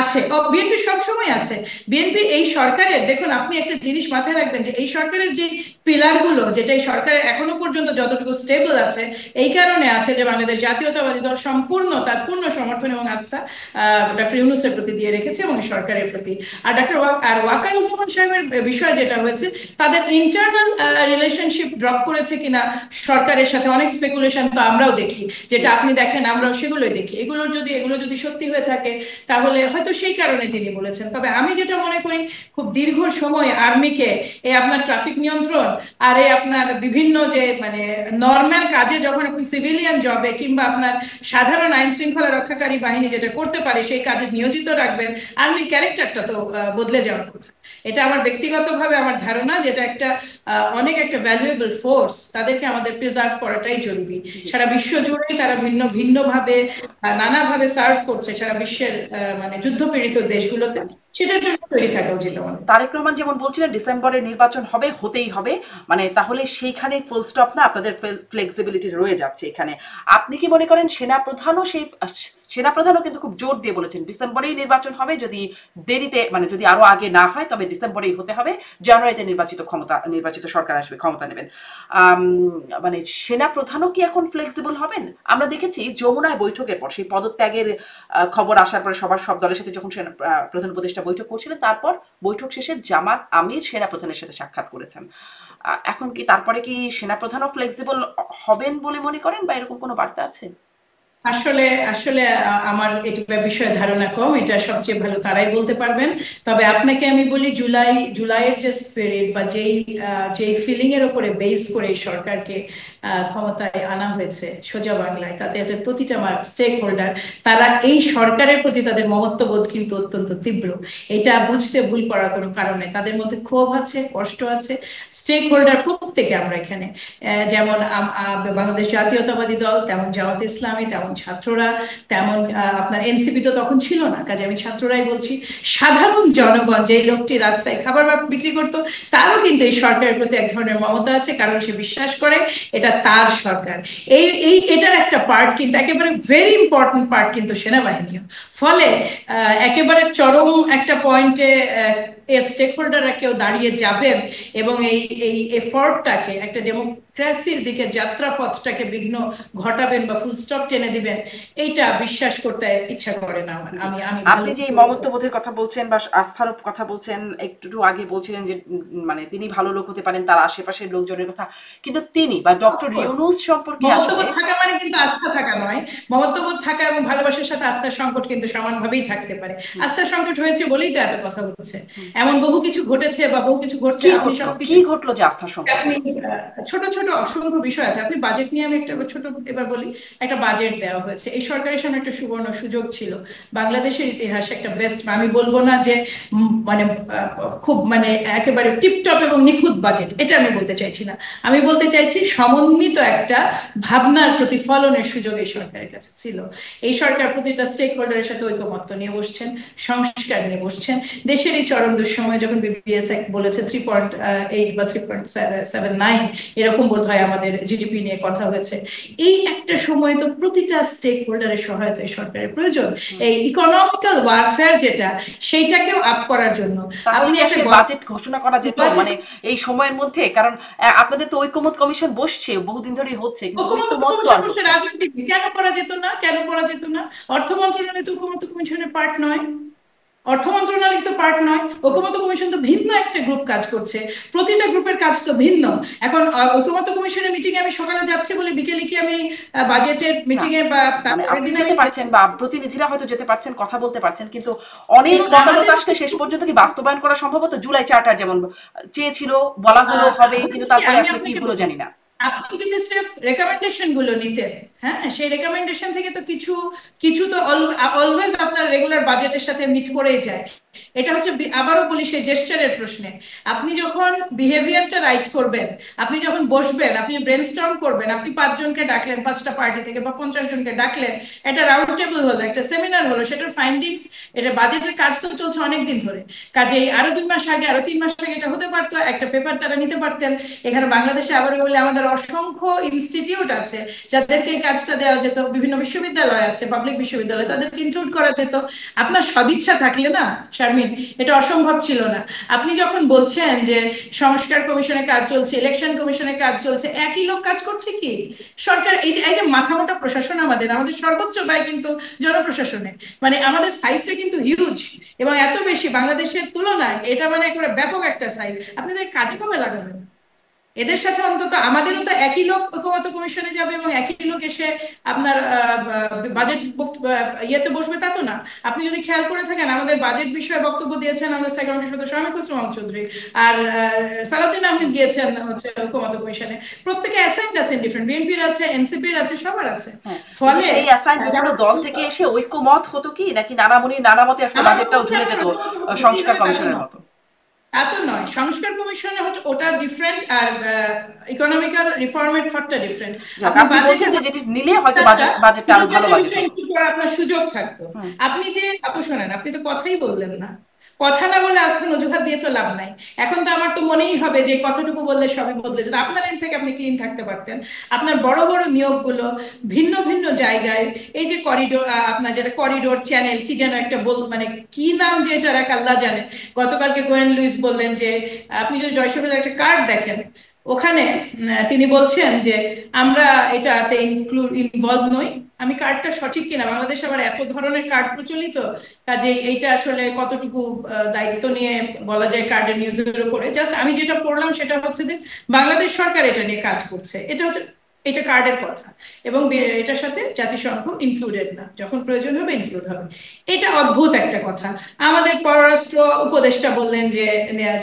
আছে, বিএনপি সবসময় আছে। বিএনপি এই সরকারের, দেখুন আপনি একটা জিনিস মাথায় রাখবেন যে এই সরকারের যে পিলার গুলো, যেটা এই সরকারের এখনো পর্যন্ত যতটুকু স্টেবল আছে, এই কারণে আছে যে বাংলাদেশ জাতীয়তাবাদী দল সম্পূর্ণ তার পূর্ণ সমর্থন এবং আস্থা ডক্টর ইউনূসের প্রতি দিয়ে রেখেছে এবং এই সরকারের প্রতি। আর ওয়াকারুজ্জামান সাহেবের বিষয় যেটা হয়েছে, তাদের ইন্টারনাল রিলেশনশিপ ড্রপ করেছে কিনা সরকারের সাথে, অনেক স্পেকুলেশন তো আমরাও দেখি, যেটা আপনি দেখেন আমরাও সেগুলোই দেখি। এগুলো যদি সত্যি হয়ে থাকে তাহলে হয়তো সেই কারণে তিনি বলেছেন। তবে আমি যেটা মনে করি, খুব দীর্ঘ সময় আর্মিকে আপনার ট্রাফিক নিয়ন্ত্রণ আর আপনার বিভিন্ন যে মানে নর্মাল কাজে, যখন আপনি সিভিলিয়ান জবে কিংবা আপনার সাধারণ আইন শৃঙ্খলা রক্ষাকারী বাহিনী যেটা করতে পারে সেই কাজে নিয়োজিত রাখবেন, আর্মির ক্যারেক্টারটা তো বদলে যাওয়ার কথা। এটা আমার ব্যক্তিগতভাবে আমার ধারণা, যেটা একটা অনেক একটা ভ্যালুয়েবল ফোর্স, তাদেরকে আমাদের প্রিজার্ভ করাটাই জরুরি। সারা বিশ্ব জুড়ে তারা ভিন্ন ভিন্ন ভাবে নানাভাবে সার্ভ করছে সারা বিশ্বের মানে যুদ্ধপীড়িত দেশগুলোতে, সেটার জন্য তৈরি থাকা উচিত আমাদের। তারেক রহমান যেমন বলছিলেন ডিসেম্বরে নির্বাচন হবে, হতেই হবে, মানে তাহলে সেইখানে ফুল স্টপ না, আপনাদের ফ্লেক্সিবিলিটি রয়ে যাচ্ছে এখানে। আপনি কি মনে করেন সেনাপ্রধানও কিন্তু খুব জোর দিয়ে বলেছেন ডিসেম্বরেই নির্বাচন হবে, যদি দেরিতে মানে যদি আরো আগে না হয় তবে ডিসেম্বরেই হতে হবে, জানুয়ারিতে নির্বাচিত সরকার আসবে, ক্ষমতা নেবেন। মানে সেনাপ্রধানও কি এখন ফ্লেক্সিবল হবেন? আমরা দেখেছি যমুনায় বৈঠকের পর, সেই পদত্যাগের খবর আসার পরে সব দলের সাথে যখন প্রধান উপদেষ্টা বৈঠক করছিলেন, তারপর বৈঠক শেষে জামাত আমির সেনাপ্রধানের সাথে সাক্ষাৎ করেছেন। এখন কি তারপরে কি সেনাপ্রধানও ফ্লেক্সিবল হবেন বলে মনে করেন, বা এরকম কোনো বার্তা আছে? আসলে আসলে আমার এটা বিষয়ে ধারণা কম, এটা সবচেয়ে ভালো তারাই বলতে পারবেন। তবে আপনাকে আমি বলি, জুলাইয়ের যে স্পিরিট বা যেই ফিলিং এর উপরে বেস করে এই সরকারকে ক্ষমতায় আনা হয়েছে সোজা বাংলায়, তাতে প্রতিটা স্টেক হোল্ডার, তারা এই সরকারের প্রতি তাদের মমত্ববোধ কিন্তু অত্যন্ত তীব্র। এটা বুঝতে ভুল করার কোনো কারণ নেই। তাদের মধ্যে ক্ষোভ আছে, কষ্ট আছে। স্টেক হোল্ডার প্রত্যেকে আমরা এখানে, যেমন বাংলাদেশ জাতীয়তাবাদী দল, তেমন জামাত ইসলামী, তেমন ছাত্ররা, তেমন আপনার এনসিপি তো তখন ছিল না, কাজে আমি ছাত্ররাই বলছি। সাধারণ জনগণ, যে লোকটি রাস্তায় খাবার বিক্রি করতো, তারও কিন্তু এই সরকারের প্রতি এক ধরনের মমতা আছে, কারণ সে বিশ্বাস করে এটা তার সরকার। এটার একটা পার্ট কিন্তু, একেবারে ভেরি ইম্পর্টেন্ট পার্ট কিন্তু সেনাবাহিনীও। ফলে একেবারে চরম একটা পয়েন্টে স্টেক হোল্ডাররা কেউ দাঁড়িয়ে যাবেন এবং এই এফর্টটাকে, একটা ডেমোক্রেসির দিকে যাত্রাপথটাকে বিঘ্ন ঘটাবেন বা ফুল স্টপ টেনে দিবেন, এইটা বিশ্বাস করতে ইচ্ছা করে না আমার। আপনি যে মমত্ববোধের কথা বলছেন বা আস্থার কথা বলছেন, একটু আগে বলছিলেন যে মানে তিনি ভালো লোক হতে পারেন, তার আশেপাশের লোকজনের কথা, কিন্তু তিনি বা ডক্টর ইউনূস সম্পর্কে মমত্ববোধ থাকা মানে কিন্তু আস্থা থাকা নয়। মমত্ববোধ থাকা এবং ভালোবাসার সাথে আস্থার সংকট কিন্তু সমানভাবেই থাকতে পারে। আস্থার সংকট হয়েছে বলেই তো এত কথা হচ্ছে। এমন বহু কিছু ঘটেছে বা বহু কিছু ঘটছে, আপনি সবকিছু কি ঘটলো যে আস্থার সংকট? আপনি ছোট ছোট অসংখ্য বিষয় আছে। আপনি বাজেট নিয়ে আমি একটা ছোট এবার বলি। একটা বাজেট দেওয়া হয়েছে, এই সরকারের সামনে একটা সুবর্ণ সুযোগ ছিল। বাংলাদেশের ইতিহাসে একটা বেস্ট, আমি বলবো না যে মানে খুব মানে একেবারে টিপটপ এবং নিখুঁত বাজেট, এটা আমি বলতে চাইছি না। আমি বলতে চাইছি সমন্বিত একটা ভাবনার প্রতিফলনের সুযোগ এই সরকারের কাছে ছিল। এই সরকার প্রতিটা স্টেক হোল্ডারের সাথে ঐকমত্য নিয়ে বসছেন, সংস্কার নিয়ে বসছেন। দেশের এই চরম দুঃসময়ে যখন বিবিএস বলেছে 3.8 বা 3.79 এরকম বোধ হয় আমাদের জিডিপি নিয়ে কথা হয়েছে, এই একটা সময় তো প্রতিটা স্টেক হোল্ডারের সহায়তা এই সরকারের প্রয়োজন, এই ইকোনমিক্যাল ওয়ারফেয়ার যেটা, সেইটাকেও আপ করার জন্য। আপনি একটা বাজেট ঘোষণা করা যেত মানে এই সময়ের মধ্যে, কারণ আপনাদের তো ঐকমত্য কমিশন বসছে, বহুদিন ধরেই হচ্ছে, কিন্তু ঐকমত্য আর হচ্ছে না। রাজনৈতিক কেন করা যেত না, কেন করা যেত না? অর্থ মন্ত্রণালয় তো ঐকমত্য কমিশনের পার্ট নয়, অর্থ মন্ত্রণালয় তো পার্ট নয়। ঐকমত্য কমিশন তো ভিন্ন একটা গ্রুপ কাজ করছে, প্রতিটা গ্রুপের কাজ তো ভিন্ন। এখন ঐকমত্য কমিশনের মিটিং এ আমি সকালে যাচ্ছি বলে বিকেলে কি আমি বাজেটের মিটিং এ বা আপনি যেতে পারছেন বা প্রতিনিধিরা হয়তো যেতে পারছেন, কথা বলতে পারছেন, কিন্তু অনেক মতামত আসলে শেষ পর্যন্ত কি বাস্তবায়ন করা সম্ভব হতো? জুলাই চার্টার যেমন চেয়েছিল, বলা হলো হবে, কিন্তু তারপরে আসলে কি হলো জানি না। আপনি যদি সির্ফ রেকমেন্ডেশন গুলো নিতেন, হ্যাঁ, সেই রেকমেন্ডেশন থেকে তো কিছু কিছু তো অলওয়েজ আপনার রেগুলার বাজেটের সাথে মিট করেই যায়। এটা হচ্ছে আবারও বলি সেই জেস্টারের প্রশ্নে, আপনি যখন বিহেভিয়ারটা রাইট করবেন, আপনি যখন বসবেন, আপনি ব্রেনস্টর্ম করবেন, আপনি 5 জনকে ডাকলেন 5টা পার্টি থেকে বা 50 জনকে ডাকলেন, একটা রাউন্ড টেবিল হলো, একটা সেমিনার হলো, সেটার ফাইন্ডিংস, এটা বাজেটের কাজ তো চলছে অনেক দিন ধরে, কাজেই আরো 2 মাস আগে, আরো 3 মাস আগে এটা হতে পারতো, একটা পেপার তারা নিতে পারতেন। এখানে বাংলাদেশে আবার বলে আমাদের অসংখ্য ইনস্টিটিউট আছে যাদেরকে এই কাজটা দেওয়া যেত, বিভিন্ন বিশ্ববিদ্যালয় আছে, পাবলিক বিশ্ববিদ্যালয়, তাদেরকে ইনক্লুড করা যেত। আপনার সদিচ্ছা থাকলে না শারমিন, এটা অসম্ভব ছিল না। আপনি যখন বলছেন যে সংস্কার কমিশনের কাজ চলছে, ইলেকশন কমিশনের কাজ চলছে, একই লোক কাজ করছে কি? সরকার এই যে মাথামোটা প্রশাসন, আমাদের আমাদের সর্বোচ্চ ব্যয় কিন্তু জনপ্রশাসনে, মানে আমাদের সাইজটা কিন্তু হিউজ, এবং এত বেশি বাংলাদেশের তুলনায়, এটা মানে একেবারে ব্যাপক একটা সাইজ। আপনাদের কাজে কমে লাগাবেন এদের সাথে? অন্তত আমাদেরও তো একই লোক ঐকমত্য কমিশনে যাবে এবং একই লোক এসে আপনার বাজেট ইয়েতে বসবে, তা তো না। আপনি যদি খেয়াল করে থাকেন, আমাদের বাজেট বিষয়ে বক্তব্য দিয়েছেন আমাদের স্থায়ী কমিটির সদস্য আমির খসরু মাহমুদ চৌধুরী, আর সালাউদ্দিন আহমেদ গিয়েছেন হচ্ছে ঐকমত্য কমিশনে। প্রত্যেকে অ্যাসাইন্ড আছেন, ডিফারেন্ট, বিএনপির আছে, এনসিপির আছে, সবার আছে। হ্যাঁ, কিন্তু ফলে সেই অ্যাসাইন বিভিন্ন দল থেকে এসে ঐক্যমত হতো কি, নাকি নানামুনি নানা মতে আসলে আমার বাজেটটাও বলছে ঝুলে আমার যেত ঐকমত্য হতেই সংস্কার হবে তা তো কমিশনের নয়। মতো? তা তো নয়, সংস্কার কমিশনে ওটা ডিফারেন্ট, আর ইকোনমিক্যাল রিফর্মের থটটা ডিফারেন্ট। যাক, আপনি আপনি বাজেটে বলছেন যে যেটি নিলে হয়তো বাজেটটা আরো ভালো প্রয়োজনীয় বাজেট বিষয় হতো। ইনক্লুড করার আপনার সুযোগ থাকতো। হুম। আপনি যে আপু শোনেন, আপনি তো কথাই বললেন না। কথা না বলে এখন অজুহাত দিয়ে তো লাভ নাই। এখন তো আমার তো মনেই হবে যে কথাটুকু বললে সবই বদলে যেত, আপনার এন্ড থেকে আপনি ক্লিন থাকতে পারতেন। আপনার বড় বড় নিয়োগগুলো ভিন্ন ভিন্ন জায়গায়, এই যে করিডোর, আপনার যেটা করিডোর চ্যানেল কি যেন একটা মানে কি নাম যে এটার, এক আল্লাহ জানে। গতকালকে গোয়েন লুইস বললেন যে আপনি যদি জয়সবের একটা কার্ড দেখেন, ওখানে তিনি বলছেন যে আমরা এটাতে ইনভলভ নই। আমি কার্ডটা সঠিক কিনা, বাংলাদেশে আবার এত ধরনের কার্ড প্রচলিত, কাজে এইটা আসলে কতটুকু দায়িত্ব নিয়ে বলা যায় কার্ডের নিউজের উপরে। জাস্ট আমি যেটা পড়লাম সেটা হচ্ছে যে বাংলাদেশ সরকার এটা নিয়ে কাজ করছে, এটা হচ্ছে, এটা কার্ডের কথা, এবং এটার সাথে জাতিসংঘ ইনক্লুডেড না, যখন প্রয়োজন হবে ইনক্লুড হবে। এটা অদ্ভুত একটা কথা। আমাদের পররাষ্ট্র উপদেষ্টা বললেন যে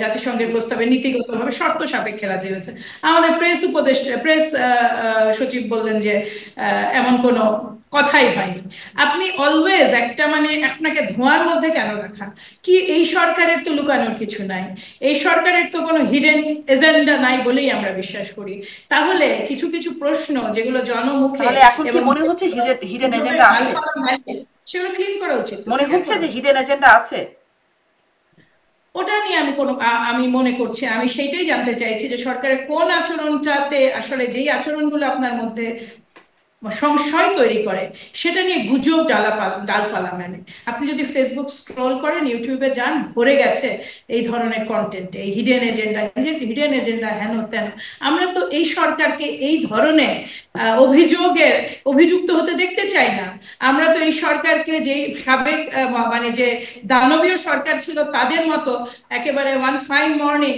জাতিসংঘের প্রস্তাবে নীতিগতভাবে শর্ত সাপেক্ষে রাজি হয়েছে। আমাদের প্রেস উপদেষ্টা, প্রেস সচিব বললেন যে এমন কোনো কথাই হয়নি। আপনি অলওয়েজ একটা, মানে আপনাকে ধোঁয়ার মধ্যে কেন রাখা? কি এই সরকারের তো লুকানোর কিছু নাই, এই সরকারের তো কোনো হিডেন এজেন্ডা নাই বলেই আমরা বিশ্বাস করি। তাহলে কিছু কিছু প্রশ্ন যেগুলো জনমুখে তাহলে এখন কি এবং মনে হচ্ছে হিডেন এজেন্ডা আছে? সেগুলো ক্লিন করা উচিত, মনে ক্লিয়ার হচ্ছে করা যে উচিত। হিডেন এজেন্ডা আছে? ওটা নিয়ে আমি কোনো আমি মনে করছি, আমি সেইটাই জানতে চাইছি যে সরকারের কোন আচরণটাতে আসলে, যেই আচরণগুলো আপনার মধ্যে সংশয় তৈরি করে, সেটা নিয়ে গুজব ডালপালা মানে। আপনি যদি ফেসবুক স্ক্রল করেন, ইউটিউবে যান, ভরে গেছে এই ধরনের কন্টেন্ট, এই হিডেন এজেন্ডা হেন তেন। আমরা তো এই সরকারকে এই ধরনের অভিযুক্ত হতে দেখতে চাই না। আমরা তো এই সরকারকে, যে সাবেক মানে যে দানবীয় সরকার ছিল তাদের মতো একেবারে ওয়ান ফাইন মর্নিং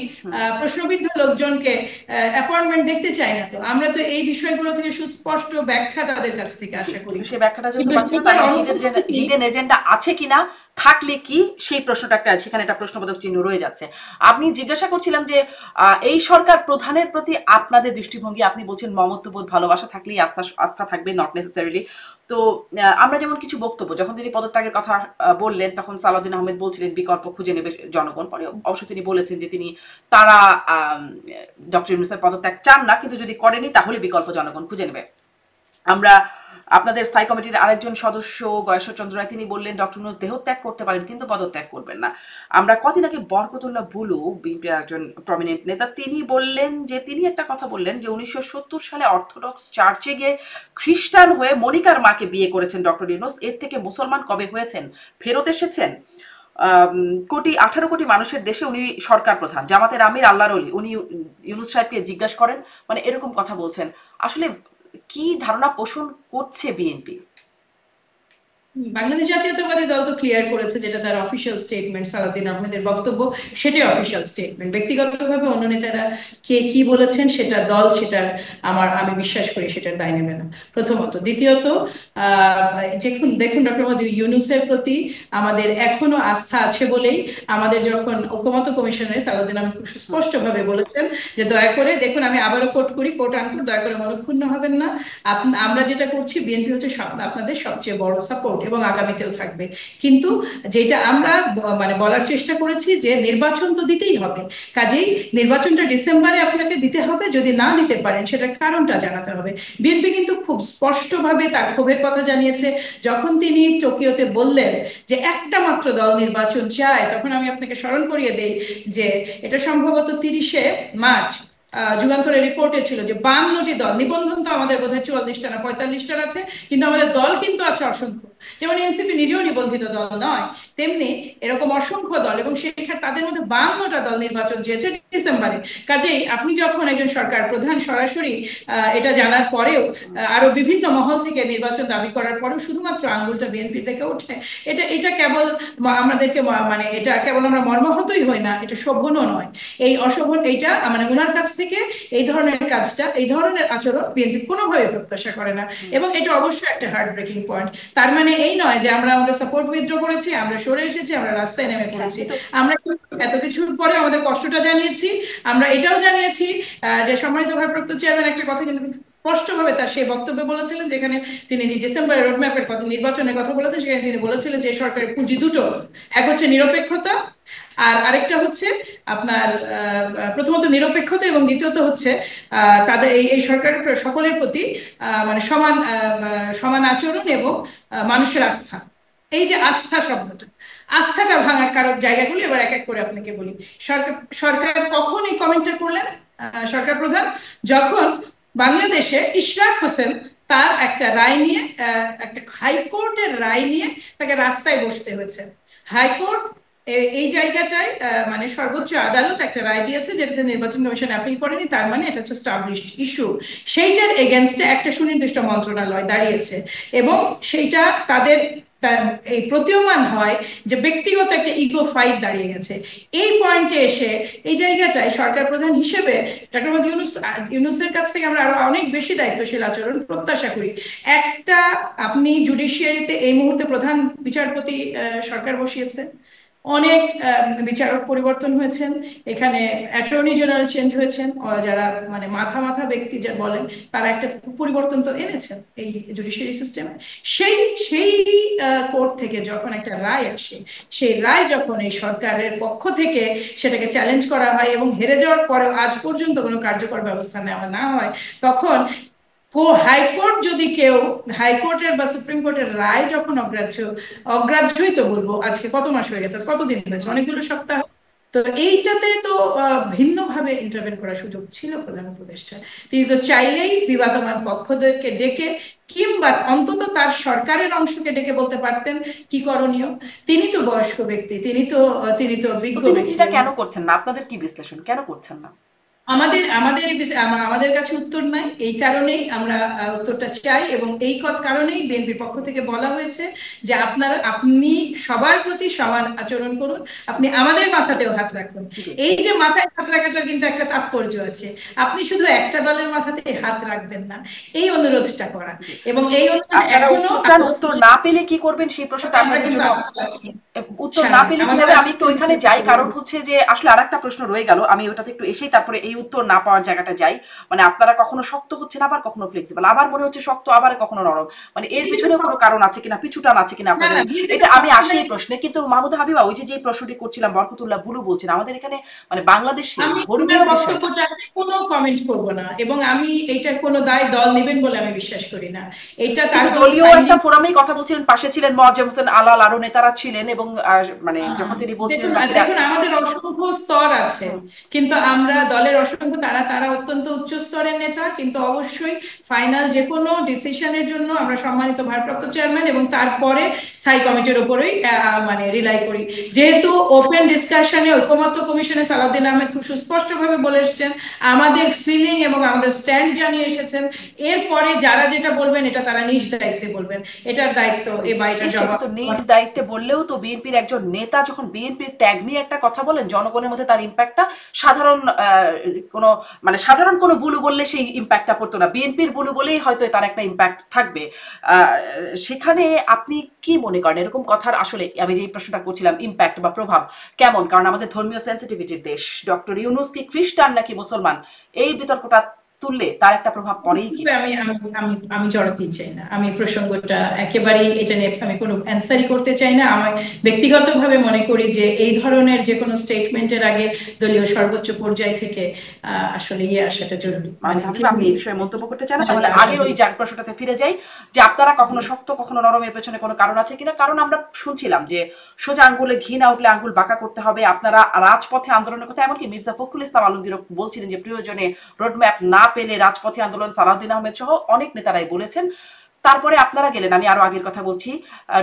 প্রশ্নবিদ্ধ লোকজনকে অ্যাপয়েন্টমেন্ট দেখতে চাই না। তো আমরা তো এই বিষয়গুলো থেকে সুস্পষ্ট ব্যাখ্যা তাদের কাছ থেকে আশা করি। কিন্তু সেই ব্যাখ্যাটা যেহেতু কিন্তু পাচ্ছি না, তার এটার মানে অনুপস্থিতি, হিডেন এজেন্ডা আছে কিনা, থাকলে কি, সেই প্রশ্নটা একটা, সেখানে একটা প্রশ্নবোধক চিহ্ন রয়ে যাচ্ছে। আপনি জিজ্ঞাসা করছিলাম যে এই সরকার প্রধানের প্রতি আপনাদের দৃষ্টিভঙ্গি, আপনি বলছেন মমত্ববোধ, ভালোবাসা থাকলেই আস্থা থাকবে, নট নেসেসারিলি। তো আমরা যেমন কিছু বক্তব্য, যখন তিনি পদত্যাগের কথা বললেন, তখন সালাউদ্দিন আহমেদ বলছিলেন বিকল্প খুঁজে নেবে জনগণ। পরে অবশ্য তিনি বলেছেন যে তারা ডক্টর ইউনূসের পদত্যাগ চান না, কিন্তু যদি করেনি তাহলে বিকল্প জনগণ খুঁজে নেবে। আমরা আপনাদের স্থায়ী কমিটির আরেকজন সদস্য গয়েশ্বরচন্দ্র রায়, তিনি বললেন ডক্টর ইউনূস দেহত্যাগ করতে পারেন কিন্তু পদত্যাগ করবেন না। আমরা কদিন আগে বরকতুল্লাহ বুলু, বিএনপির একজন প্রমিনেন্ট নেতা, তিনি বললেন যে, তিনি একটা কথা বললেন যে 1970 সালে অর্থোডক্স চার্চে গিয়ে খ্রিস্টান হয়ে মনিকার মাকে বিয়ে করেছেন ডক্টর ইউনূস। এর থেকে মুসলমান কবে হয়েছেন, ফেরত এসেছেন? 18 কোটি মানুষের দেশে উনি সরকার প্রধান, জামাতের আমির, আল্লাহর ওলি, উনি ইউনূস সাহেবকে জিজ্ঞাসা করেন, মানে এরকম কথা বলছেন। আসলে কি ধারণা পোষণ করছে বিএনপি? বাংলাদেশ জাতীয়তাবাদী দল তো ক্লিয়ার করেছে, যেটা তার অফিসিয়াল স্টেটমেন্ট, সালাউদ্দিন আহমেদের বক্তব্য সেটাই অফিসিয়াল স্টেটমেন্ট। ব্যক্তিগতভাবে অন্য নেতারা কে কি বলেছেন সেটা দল, সেটার আমি বিশ্বাস করি সেটার দায় নেবে না, প্রথমত। দ্বিতীয়ত, দেখুন ডক্টর মোহাম্মদ ইউনূসের প্রতি আমাদের এখনো আস্থা আছে বলেই আমাদের যখন ঐকমত্য কমিশনে সালাউদ্দিন আহমেদ খুব স্পষ্টভাবে বলেছেন যে দয়া করে, দেখুন আমি আবারও কোট করি, কোট আনকোট, দয়া করে মনক্ষুণ্ণ হবেন না, আমরা যেটা করছি, বিএনপি হচ্ছে আপনাদের সবচেয়ে বড় সাপোর্ট এবং আগামীতেও থাকবে। কিন্তু যেটা আমরা মানে বলার চেষ্টা করেছি যে নির্বাচন তো দিতেই হবে, কাজেই নির্বাচনটা ডিসেম্বরে আপনাকে দিতে হবে, যদি না দিতে পারেন সেটার কারণটা জানাতে হবে। বিএনপি কিন্তু খুব স্পষ্টভাবে তার ক্ষোভের কথা জানিয়েছে যখন তিনি টোকিওতে বললেন যে একটা মাত্র দল নির্বাচন চায়। তখন আমি আপনাকে স্মরণ করিয়ে দেই যে এটা সম্ভবত 30শে মার্চ যুগান্তরের রিপোর্টে ছিল যে 52টি দল, নিবন্ধন তো আমাদের বোধহয় 44টা না 45টার আছে, কিন্তু আমাদের দল কিন্তু আছে অসংখ্য। যেমন এনসিপি নিজেও নিবন্ধিত দল নয়, তেমনি এরকম অসংখ্য দল, এবং সেখানে তাদের মধ্যে 52টা দল নির্বাচন চেয়েছে ডিসেম্বরে। কাজেই আপনি যখন একজন সরকার প্রধান সরাসরি এটা জানার পরেও আরো বিভিন্ন মহল থেকে নির্বাচন দাবি করার পরেও শুধুমাত্র আঙ্গুলটা বিএনপির দিকে ওঠে, এটা এটা কেবল আমাদেরকে মানে এটা কেবল আমরা মর্মাহতই হই না, এটা শোভনও নয়। এই অশোভন এইটা মানে ওনার কাছ থেকে এই ধরনের কাজটা, এই ধরনের আচরণ বিএনপি কোনোভাবে প্রত্যাশা করে না, এবং এটা অবশ্যই একটা হার্ট ব্রেকিং পয়েন্ট। তার মানে এই নয় যে আমরা আমাদের সাপোর্ট উইথড্র করেছি, আমরা সরে এসেছি, আমরা রাস্তায় নেমে পড়েছি। আমরা এত কিছুর পরে আমাদের কষ্টটা জানিয়েছি। আমরা এটাও জানিয়েছি যে সম্মানিত ভারপ্রাপ্ত চেয়ারম্যান একটা কথা কিন্তু স্পষ্টভাবে তার সেই বক্তব্যে বলেছিলেন, যেখানে তিনি ডিসেম্বরের রোডম্যাপের কথা, নির্বাচনের কথা বলেছেন, সেখানে তিনি বলেছিলেন যে সরকারের পুঁজি দুটো, এক হচ্ছে নিরপেক্ষতা আর আরেকটা হচ্ছে আপনার প্রথমত নিরপেক্ষতা এবং দ্বিতীয়ত হচ্ছে তাদের এই সরকারের সকলের প্রতি মানে সমান আচরণ এবং মানুষের আস্থা। এই যে আস্থা শব্দটা, আস্থাটা ভাঙার কারণ জায়গাগুলো এবার এক এক করে আপনাকে বলি। সরকার সরকার কখন এই কমেন্টটা করলেন? সরকার প্রধান যখন বাংলাদেশে ইশরাক হোসেন তার একটা রায় নিয়ে, একটা হাইকোর্টের রায় নিয়ে তাকে রাস্তায় বসতে হয়েছে। হাইকোর্ট এই জায়গাটায় মানে সর্বোচ্চ আদালত একটা রায় দিয়েছে যেটাতে নির্বাচন কমিশন অ্যাপিল করেনি, তার মানে এটা হচ্ছে স্টাবলিশড ইস্যু। সেইটার এগেনস্টে একটা সুনির্দিষ্ট মন্ত্রণালয় দাঁড়িয়েছে, এবং সেইটা তাদের এই প্রতীয়মান হয় যে ব্যক্তিগত একটা ইগো ফাইট দাঁড়িয়ে গেছে। এই পয়েন্টে এসে এই জায়গাটায় সরকার প্রধান হিসেবে ডক্টর মোহাম্মদ ইউনূসের কাছ থেকে আমরা আরো অনেক বেশি দায়িত্বশীল আচরণ প্রত্যাশা করি। একটা, আপনি জুডিশিয়ারিতে এই মুহূর্তে প্রধান বিচারপতি সরকার বসিয়েছে, অনেক বিচারক পরিবর্তন হয়েছেন, এখানে অ্যাটর্নি জেনারেল চেঞ্জ হয়েছেন, যারা মানে মাথা মাথা ব্যক্তি যা বলেন তারা একটা পরিবর্তন তো এনেছেন এই জুডিশিয়ারি সিস্টেমে। সেই সেই কোর্ট থেকে যখন একটা রায় আসে, সেই রায় যখন এই সরকারের পক্ষ থেকে সেটাকে চ্যালেঞ্জ করা হয় এবং হেরে যাওয়ার পরেও আজ পর্যন্ত কোনো কার্যকর ব্যবস্থা নেওয়া না হয়, তখন হাইকোর্ট যদি কেউ, হাইকোর্টের বা সুপ্রিম কোর্টের রায় যখন অগ্রাহ্যই তো বলবো, আজকে কত মাস হয়ে গেছে, কতদিন হয়েছে, অনেকগুলো সপ্তাহ, তো এইটাতে তো ভিন্নভাবে ইন্টারভেন করার সুযোগ ছিল প্রধান উপদেষ্টা। তিনি তো চাইলেই বিবাদমান পক্ষদেরকে ডেকে কিংবা অন্তত তার সরকারের অংশকে ডেকে বলতে পারতেন কি করণীয়। তিনি তো বয়স্ক ব্যক্তি, তিনি তো বিজ্ঞ ব্যক্তি। কেন করছেন না? আপনাদের কি বিশ্লেষণ, কেন করছেন না? আমাদের কাছে উত্তর নাই, এই কারণেই আমরা উত্তরটা চাই, এবং এই কারণেই বিএনপির পক্ষ থেকে বলা হয়েছে যে আপনি সবার প্রতি সমান আচরণ করুন, আপনি আমাদের মাথাতেও হাত রাখুন। এই যে মাথায় হাত রাখাটার কিন্তু একটা তাৎপর্য আছে, আপনি শুধু একটা দলের মাথাতে হাত রাখবেন না, এই অনুরোধটা করা। এবং এই উত্তর না পেলে কি করবেন সেই প্রশ্নটা আপনাদের জন্য, উত্তর না পেলে কি হবে? আমি একটু ওইখানে যাই, কারণ হচ্ছে যে আসলে আরেকটা প্রশ্ন রয়ে গেল, আমি ওটাতে একটু এসেই তারপরে এই উত্তর না পাওয়ার জায়গাটা যাই। মানে আপনারা কখনো শক্ত হচ্ছেন, আবার কখনো ফ্লেক্সিবল, আবার মনে হচ্ছে শক্ত, আবার কখনো নরম, মানে এর পিছনেও কোনো কারণ আছে কিনা, পিছুটান আছে কিনা আপনাদের, এটা আমি আসি এই প্রশ্নে। কিন্তু মাহমুদা হাবিবা, ওই যে প্রশ্নটি করছিলাম, বরকতুল্লাহ বুলু বলছেন আমাদের এখানে মানে বাংলাদেশে ধর্মীয় বক্তব্যটাতে কোনো কমেন্ট করব না, এবং আমি এইটার কোনো দায় দল নেবেন বলে আমি বিশ্বাস করি না। এটা তার দলীয় একটা ফোরামেই কথা বলছিলেন, পাশে ছিলেন মোয়াজ্জেম হোসেন আলাল, আরো নেতারা ছিলেন, এবং মানে যখন তিনি বলছিলেন দেখুন আমাদের অসংখ্য স্তর আছে, কিন্তু আমরা দলের অসংখ্য তারা অত্যন্ত উচ্চ স্তরের নেতা, কিন্তু অবশ্যই ফাইনাল যে কোনো ডিসিশনের জন্য আমরা সম্মানিত ভারপ্রাপ্ত চেয়ারম্যান এবং তারপরে স্থায়ী কমিটির উপরেই মানে রিলাই করি। যেহেতু ওপেন ডিসকাশনে ঐকমত্য কমিশনে সালাউদ্দিন আহমেদ খুব সুস্পষ্টভাবে বলে এসেছেন, আমাদের ফিলিং এবং আমাদের স্ট্যান্ড জানিয়ে এসেছেন, এরপরে যারা যেটা বলবেন এটা তারা নিজ দায়িত্বে বলবেন, এটার দায়িত্ব নিজ দায়িত্বে বললেও তো বিএনপির একজন নেতা যখন বিএনপির ট্যাগ নিয়ে একটা কথা বলেন, জনগণের মধ্যে তার ইম্প্যাক্টটা সাধারণ কোনো বুলু বললে সেই ইম্প্যাক্টটা পড়তো না, বিএনপির বুলু বলেই হয়তো তার একটা ইম্প্যাক্ট থাকবে। সেখানে আপনি কি মনে করেন এরকম কথার আসলে, আমি যে প্রশ্নটা করছিলাম, ইম্প্যাক্ট বা প্রভাব কেমন? কারণ আমাদের ধর্মীয় সেন্সিটিভিটির দেশ, ডক্টর ইউনূস কি খ্রিস্টান নাকি মুসলমান, এই বিতর্কটা তুললে তার একটা প্রভাব পড়েই কিনা? আমি আমি আমি আমি জড়াতেই চাই না, আমি প্রসঙ্গটা একেবারেই এটা নিয়ে আমি কোনো অ্যান্সারই করতে চাই না। আমার ব্যক্তিগতভাবে মনে করি যে এই ধরনের যে কোনো স্টেটমেন্টের আগে দলীয় সর্বোচ্চ পর্যায় থেকে আসলে আসাটা জরুরি, মানে হাবিব, আপনি এই বিষয়ে মন্তব্য করতে চান না? তাহলে আগের ওই প্রশ্নটাতে ফিরে যাই যে আপনারা কখনো শক্ত কখনো নরমের পেছনে কোনো কারণ আছে কিনা। কারণ আমরা শুনছিলাম যে সোজা আঙ্গুলে ঘি না উঠলে আঙ্গুল বাঁকা করতে হবে, আপনারা রাজপথে আন্দোলনের কথা, এমনকি মির্জা ফখরুল ইসলাম আলমগীর বলছিলেন যে প্রয়োজনে রোডম্যাপ না পেলে রাজপথে আন্দোলন, সালাউদ্দিন আহমেদ সহ অনেক নেতারাই বলেছেন। তারপরে আপনারা গেলেন, আমি আরো আগের কথা বলছি,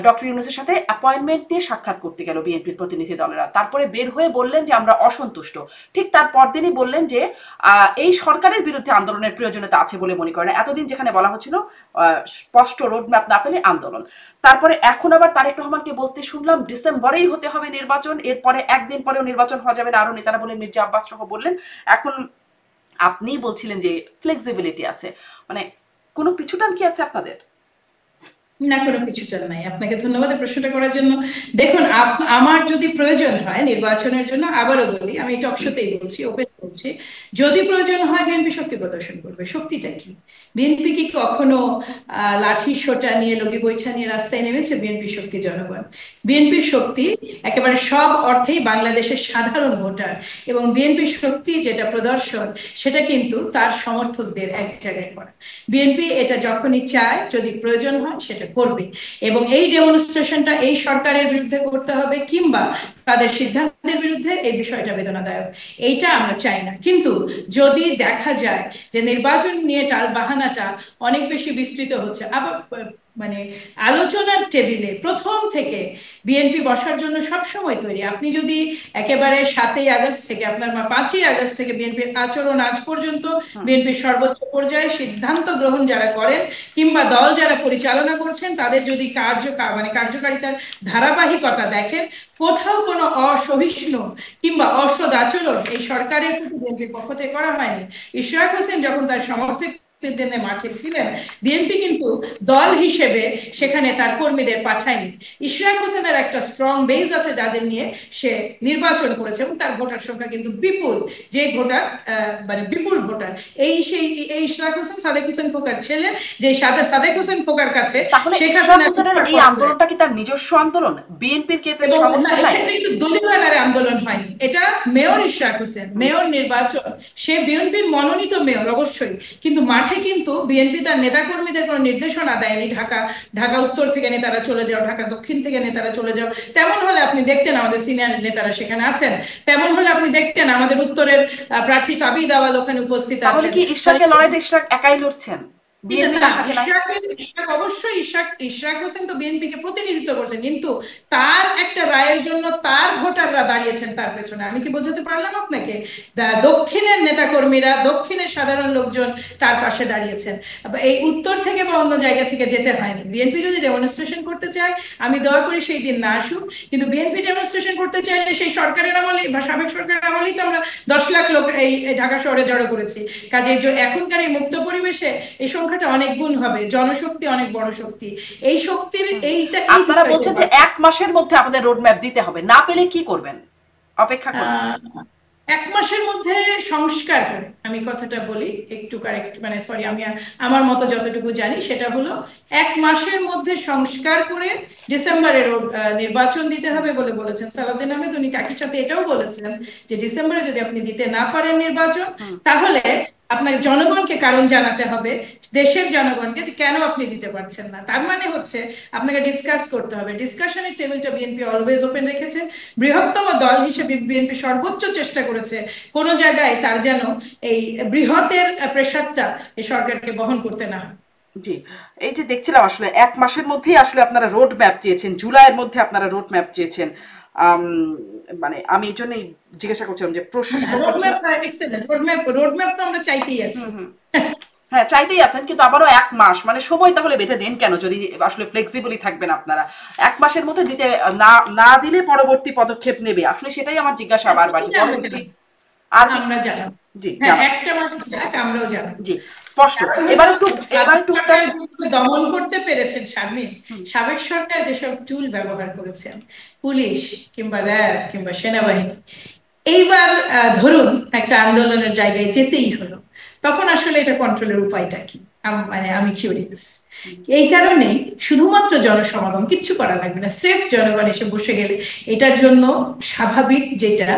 ডক্টর ইউনূসের সাথে অ্যাপয়েন্টমেন্ট নিয়ে সাক্ষাৎ করতে গেল বিএনপির প্রতিনিধি দলেরা। তারপরে বের হয়ে বললেন যে আমরা অসন্তুষ্ট। ঠিক তার পরদিনই বললেন যে এই সরকারের বিরুদ্ধে আন্দোলনের প্রয়োজনীয়তা আছে বলে মনে করেন। এতদিন যেখানে বলা হচ্ছিল স্পষ্ট রোডম্যাপ না পেলে আন্দোলন, তারপরে এখন আবার তারেক রহমানকে বলতে শুনলাম ডিসেম্বরেই হতে হবে নির্বাচন, এরপরে একদিন পরেও নির্বাচন হওয়া যাবে না। আরো নেতারা বললেন, মির্জা আব্বাস সহ বললেন। এখন আপনিই বলছিলেন যে ফ্লেক্সিবিলিটি আছে, মানে কোনো পিছুটান কি আছে আপনাদের? না, কোনো কিছুটা নাই। আপনাকে ধন্যবাদ এই প্রশ্নটা করার জন্য। দেখুন, আমার যদি প্রয়োজন হয় নির্বাচনের জন্য, আবারও বলি, আমি টক শোতেই বলছি, ওপেন বলছি, যদি প্রয়োজন হয় বিএনপি শক্তি প্রদর্শন করবে। শক্তিটা কি? বিএনপি কি কখনো লাঠি সোটা নিয়ে, লগি বৈঠা নিয়ে রাস্তায় নেমেছে? বিএনপি শক্তি জনগণ। বিএনপির শক্তি একেবারে সব অর্থেই বাংলাদেশের সাধারণ ভোটার, এবং বিএনপির শক্তি যেটা প্রদর্শন সেটা কিন্তু তার সমর্থকদের এক জায়গায় করা। বিএনপি এটা যখনই চায়, যদি প্রয়োজন হয়, সেটা করবে। এবং এই ডেমনস্ট্রেশনটা এই সরকারের বিরুদ্ধে করতে হবে কিংবা তাদের সিদ্ধান্তের বিরুদ্ধে, এই বিষয়টা বেদনাদায়ক, এইটা আমরা চাই না। কিন্তু যদি দেখা যায় যে নির্বাচন নিয়ে টাল বাহানাটা অনেক বেশি বিস্তৃত হচ্ছে, আবার মানে আলোচনার টেবিলে প্রথম থেকে বিএনপি বসার জন্য সবসময় তৈরি। আপনি যদি একেবারে 7ই আগস্ট থেকে, আপনার 5ই আগস্ট থেকে বিএনপির আচরণ আজ পর্যন্ত, বিএনপির সর্বোচ্চ পর্যায়ে সিদ্ধান্ত গ্রহণ যারা করেন কিংবা দল যারা পরিচালনা করছেন, তাদের যদি কার্যকারিতার ধারাবাহিকতা দেখেন, কোথাও কোনো অসহিষ্ণু কিংবা অসৎ আচরণ এই সরকারের প্রতি বিএনপির পক্ষ থেকে করা হয়নি। ইশরাক হোসেন যখন তার সমর্থক মাঠে ছিলেন, বিএনপি কিন্তু দল হিসেবে সেখানে তার কর্মীদের পাঠায়নি। ইশরাক হোসেনের একটা স্ট্রং বেস আছে যাদের নিয়ে সে নির্বাচন করেছে, এবং তার ভোটার সংখ্যা কিন্তু বিপুল, যে ভোটার মানে বিপুল ভোটার। এই ইশরাক হোসেন সাদেক হোসেন খোকার ছেলে, যে সাদেক হোসেন খোকার কাছে শেখ হাসিনার এই আন্দোলনটা কি তার নিজস্ব আন্দোলন? বিএনপির কে সমর্থন নাই? দলীয় ব্যানারে আন্দোলন হয়নি, এটা মেয়র ইশরাক হোসেন, মেয়র নির্বাচন, সে বিএনপির মনোনীত মেয়র অবশ্যই, কিন্তু মাঠে কিন্তু বিএনপি তার নেতাকর্মীদের কোনো নির্দেশনা দেয়নি ঢাকা উত্তর থেকে নেতারা চলে যাও, ঢাকা দক্ষিণ থেকে নেতারা চলে যাও। তেমন হলে আপনি দেখতেন আমাদের সিনিয়র নেতারা সেখানে আছেন, তেমন হলে আপনি দেখতেন আমাদের উত্তরের প্রার্থী তাবিদ আওয়াল ওখানে উপস্থিত আছেন। তাহলে কি ইশরাকের লড়াইটা ইশরাক একাই লড়ছেন? অবশ্যই ইশরাক হোসেন তো বিএনপিকে প্রতিনিধিত্ব করছেন, কিন্তু তার একটা রায়ের জন্য তার ভোটাররা দাঁড়িয়েছেন তার পেছনে। আমি কি বোঝাতে পারলাম আপনাকে? দক্ষিণের নেতাকর্মীরা, দক্ষিণের সাধারণ লোকজন তার পাশে দাঁড়িয়েছেন। এই উত্তর থেকে বা অন্য জায়গা থেকে যেতে হয়নি। বিএনপি যদি ডেমনস্ট্রেশন করতে চায়, আমি দোয়া করি সেই দিন না আসুক, কিন্তু বিএনপি ডেমনস্ট্রেশন করতে চাইলে সেই সরকারের আমলে বা সাবেক সরকারের আমলেই তো আমরা 10 লাখ লোক এই ঢাকা শহরে জড়ো করেছি। কাজে এখনকার এই মুক্ত পরিবেশে এই সংখ্যাটা অনেক গুণ হবে, জনশক্তি অনেক বড় শক্তি। এই শক্তির আপনারা বলছেন যে 1 মাসের মধ্যে আমাদের রোডম্যাপ দিতে হবে, না পেলে কি করবেন? অপেক্ষা করবেন? 1 মাসের মধ্যে সংস্কার করে, আমি কথাটা বলি একটু কারেক্ট, মানে সরি, আমি আমার মতো যতটুকু জানি সেটা হলো 1 মাসের মধ্যে সংস্কার করে ডিসেম্বরে নির্বাচন দিতে হবে বলে বলেছেন সালাউদ্দিন আহমেদ। উনি একই সাথে এটাও বলেছেন যে ডিসেম্বরে যদি আপনি দিতে না পারেন নির্বাচন, তাহলে আপনার জনগণকে কারণ জানাতে হবে, দেশের জনগণকে, যে কেন আপনি দিতে পারছেন না। তার মানে হচ্ছে আপনাকে ডিসকাস করতে হবে। ডিসকাশনের টেবিলটা বিএনপি অলওয়েজ ওপেন রেখেছে। বৃহত্তম দল হিসেবে বিএনপি সর্বোচ্চ চেষ্টা করেছে কোনো জায়গায় তার যেন এই বৃহতের প্রেশারটা এই সরকারকে বহন করতে না হয়। জি, এই যে দেখছিলাম আসলে 1 মাসের মধ্যেই আসলে আপনারা রোড ম্যাপ চেয়েছেন, জুলাইয়ের মধ্যে আপনারা রোড ম্যাপ চেয়েছেন। মানে আমি এই জন্যই জিজ্ঞাসা করছিলাম যে রোডম্যাপ তো আমরা চাইতেই আছি। হ্যাঁ, চাইতেই আছেন, কিন্তু আবারও 1 মাস, মানে সময় তাহলে বেঁধে দেন কেন যদি আসলে ফ্লেক্সিবলি থাকবেন আপনারা? 1 মাসের মধ্যে দিতে না দিলে পরবর্তী পদক্ষেপ নেবে, আসলে সেটাই আমার জিজ্ঞাসা বারবার। আর আমরা জানাবো, জি, একটা মাস আমরাও জানাবো, জি, স্পষ্ট। এবার একটু দমন করতে পেরেছেন শারমিন। সাবেক সরকার যেসব টুল ব্যবহার করেছেন, পুলিশ কিংবা র্যাব কিংবা সেনাবাহিনী, এইবার ধরুন একটা আন্দোলনের জায়গায় যেতেই হলো, তখন আসলে এটা কন্ট্রোলের উপায়টা কি? মানে আমি কিউরিয়াস। এই কারণেই শুধুমাত্র জনসমাগম, কিচ্ছু করা লাগবে না, স্রেফ জনগণ এসে বসে গেলে এটার জন্য স্বাভাবিক যেটা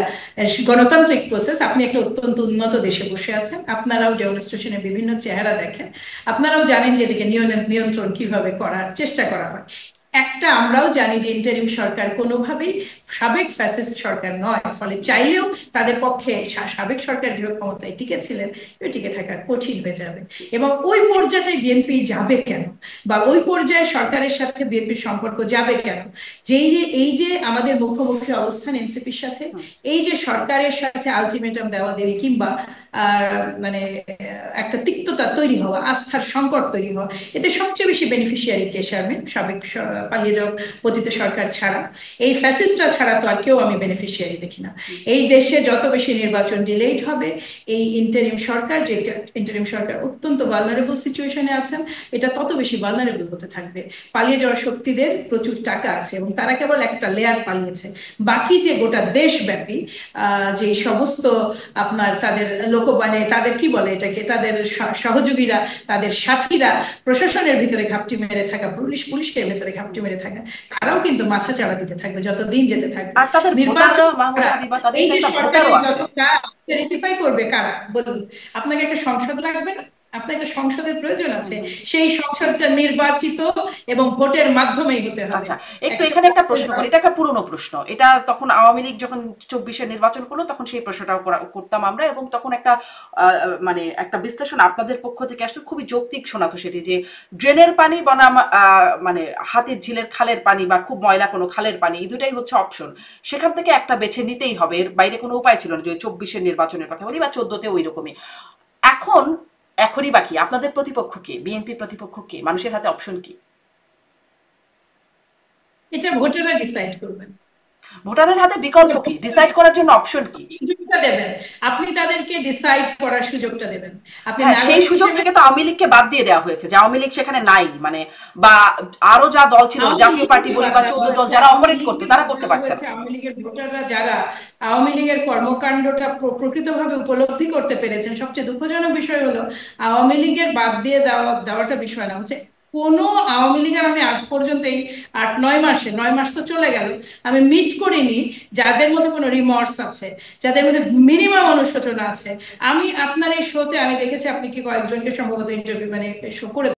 গণতান্ত্রিক প্রসেস। আপনি একটা অত্যন্ত উন্নত দেশে বসে আছেন, আপনারাও ডেমনস্ট্রেশনের বিভিন্ন চেহারা দেখেন, আপনারাও জানেন যে এটাকে নিয়ন্ত্রণ কিভাবে করার চেষ্টা করা হয়। একটা আমরাও জানি যে ইন্টারিম সরকার কোনোভাবেই সাবেক ফ্যাসিস্ট সরকার নয়, ফলে চাইলেও তাদের পক্ষে সাবেক সরকার যেভাবে ক্ষমতায় টিকে ছিলেন টিকে থাকা কঠিন হয়ে যাবে। এবং ওই পর্যায়ে বিএনপি যাবে কেন, বা ওই পর্যায়ে সরকারের সাথে বিএনপির সম্পর্ক যাবে কেন? এই যে আমাদের মুখোমুখি অবস্থান এনসিপির সাথে, এই যে সরকারের সাথে আলটিমেটাম দেওয়া দেওয়ি, কিংবা মানে একটা তিক্ততা তৈরি হওয়া, আস্থার সংকট তৈরি হওয়া, এতে সবচেয়ে বেশি বেনিফিশিয়ারি কে শারমিন? সাবেক পালিয়ে যাওয়া পতিত সরকার ছাড়া, এই ফ্যাসিস্টরা ছাড়া তো আর কেউ আমি বেনিফিশিয়ারি দেখি না। এই দেশে যত বেশি নির্বাচন ডিলেট হবে, এই ইন্টারিম সরকার, যে ইন্টারিম সরকার অত্যন্ত ভালনারেবল সিচুয়েশনে আছেন, এটা তত বেশি ভালনারেবল হতে থাকবে। পালিয়ে যাওয়া শক্তিদের প্রচুর টাকা আছে এবং তারা কেবল একটা লেয়ার পালিয়েছে, বাকি যে গোটা দেশব্যাপী যে সমস্ত আপনার তাদের মানে তাদের কি বলে এটাকে, তাদের সহযোগীরা, তাদের সাথীরা, প্রশাসনের ভিতরে ঘাপটি মেরে থাকা, পুলিশের ভিতরে ঘাপটি মেরে থাকা, তারাও কিন্তু মাথা চাড়া দিতে থাকবে যত দিন যেতে থাকবে। আর তাদের নির্বাচন, ভোটাররা মাহমুদা হাবিবা, তাদের এই তো যে একটা ভোটারও সরকারের আছে। যত কাজ ভেরিফাই করবে কারা? বলুন, আপনাকে একটা সংসদ লাগবে না? আপনার একটা সংসদের প্রয়োজন আছে, সেই সংসদটা নির্বাচিত এবং ভোটের মাধ্যমেই হতে হবে। আচ্ছা, একটু এখানে একটা প্রশ্ন করি, এটা একটা পুরনো প্রশ্ন, এটা তখন আওয়ামী লীগ যখন 24-এ নির্বাচন করলো তখন সেই প্রশ্নটাও করতাম আমরা, এবং তখন একটা মানে একটা বিশ্লেষণ আপনাদের পক্ষ থেকে আসলে খুবই যৌক্তিক শোনাতো, সেটি যে ড্রেনের পানি বনাম মানে হাতির ঝিলের খালের পানি বা খুব ময়লা কোনো খালের পানি, এই দুটাই হচ্ছে অপশন, সেখান থেকে একটা বেছে নিতেই হবে, এর বাইরে কোনো উপায় ছিল না। যদি 24-এর নির্বাচনের কথা বলি বা 14-তে ওই রকমই, এখন এখনই বাকি আপনাদের প্রতিপক্ষ কে, বিএনপির প্রতিপক্ষ কে, মানুষের হাতে অপশন কি? এটা ভোটাররা ডিসাইড করবেন। ভোটারের হাতে বিকল্প কি, ডিসাইড করার জন্য অপশন কি? সুযোগটা দেবেন, আপনি তাদেরকে ডিসাইড করার সুযোগটা দেবেন। আপনি হ্যাঁ, সেই নাগরিক সুযোগ হিসেবে থেকে তো আওয়ামী লীগকে বাদ দিয়ে দেওয়া হয়েছে, যে আওয়ামী লীগ সেখানে নাই, মানে বা আরো যা দল ছিল, আওয়ামী জাতীয় পার্টি লীগকে বলি বাদ বা দেওয়া 14 দল হয়েছে, যারা আওয়ামী অপারেট করতো, লীগকে তারা বাদ করতে দেওয়া পারছে না। হয়েছে, আওয়ামী লীগের ভোটাররা যারা আওয়ামী লীগের কর্মকাণ্ডটা প্রকৃতভাবে উপলব্ধি করতে পেরেছেন। সবচেয়ে দুঃখজনক বিষয় হলো আওয়ামী লীগের বাদ দিয়ে দেওয়াটা বিষয় না, হচ্ছে কোনো আওয়ামী লীগের আমি আজ পর্যন্ত এই 8-9 মাসে, 9 মাস তো চলে গেল, আমি মিট করিনি যাদের মধ্যে কোনো রিমর্স আছে, যাদের মধ্যে মিনিমাম অনুশোচনা আছে। আমি আপনার এই শোতে আমি দেখেছি আপনি কি কয়েকজনকে সম্ভবত ইন্টারভিউ মানে শো করে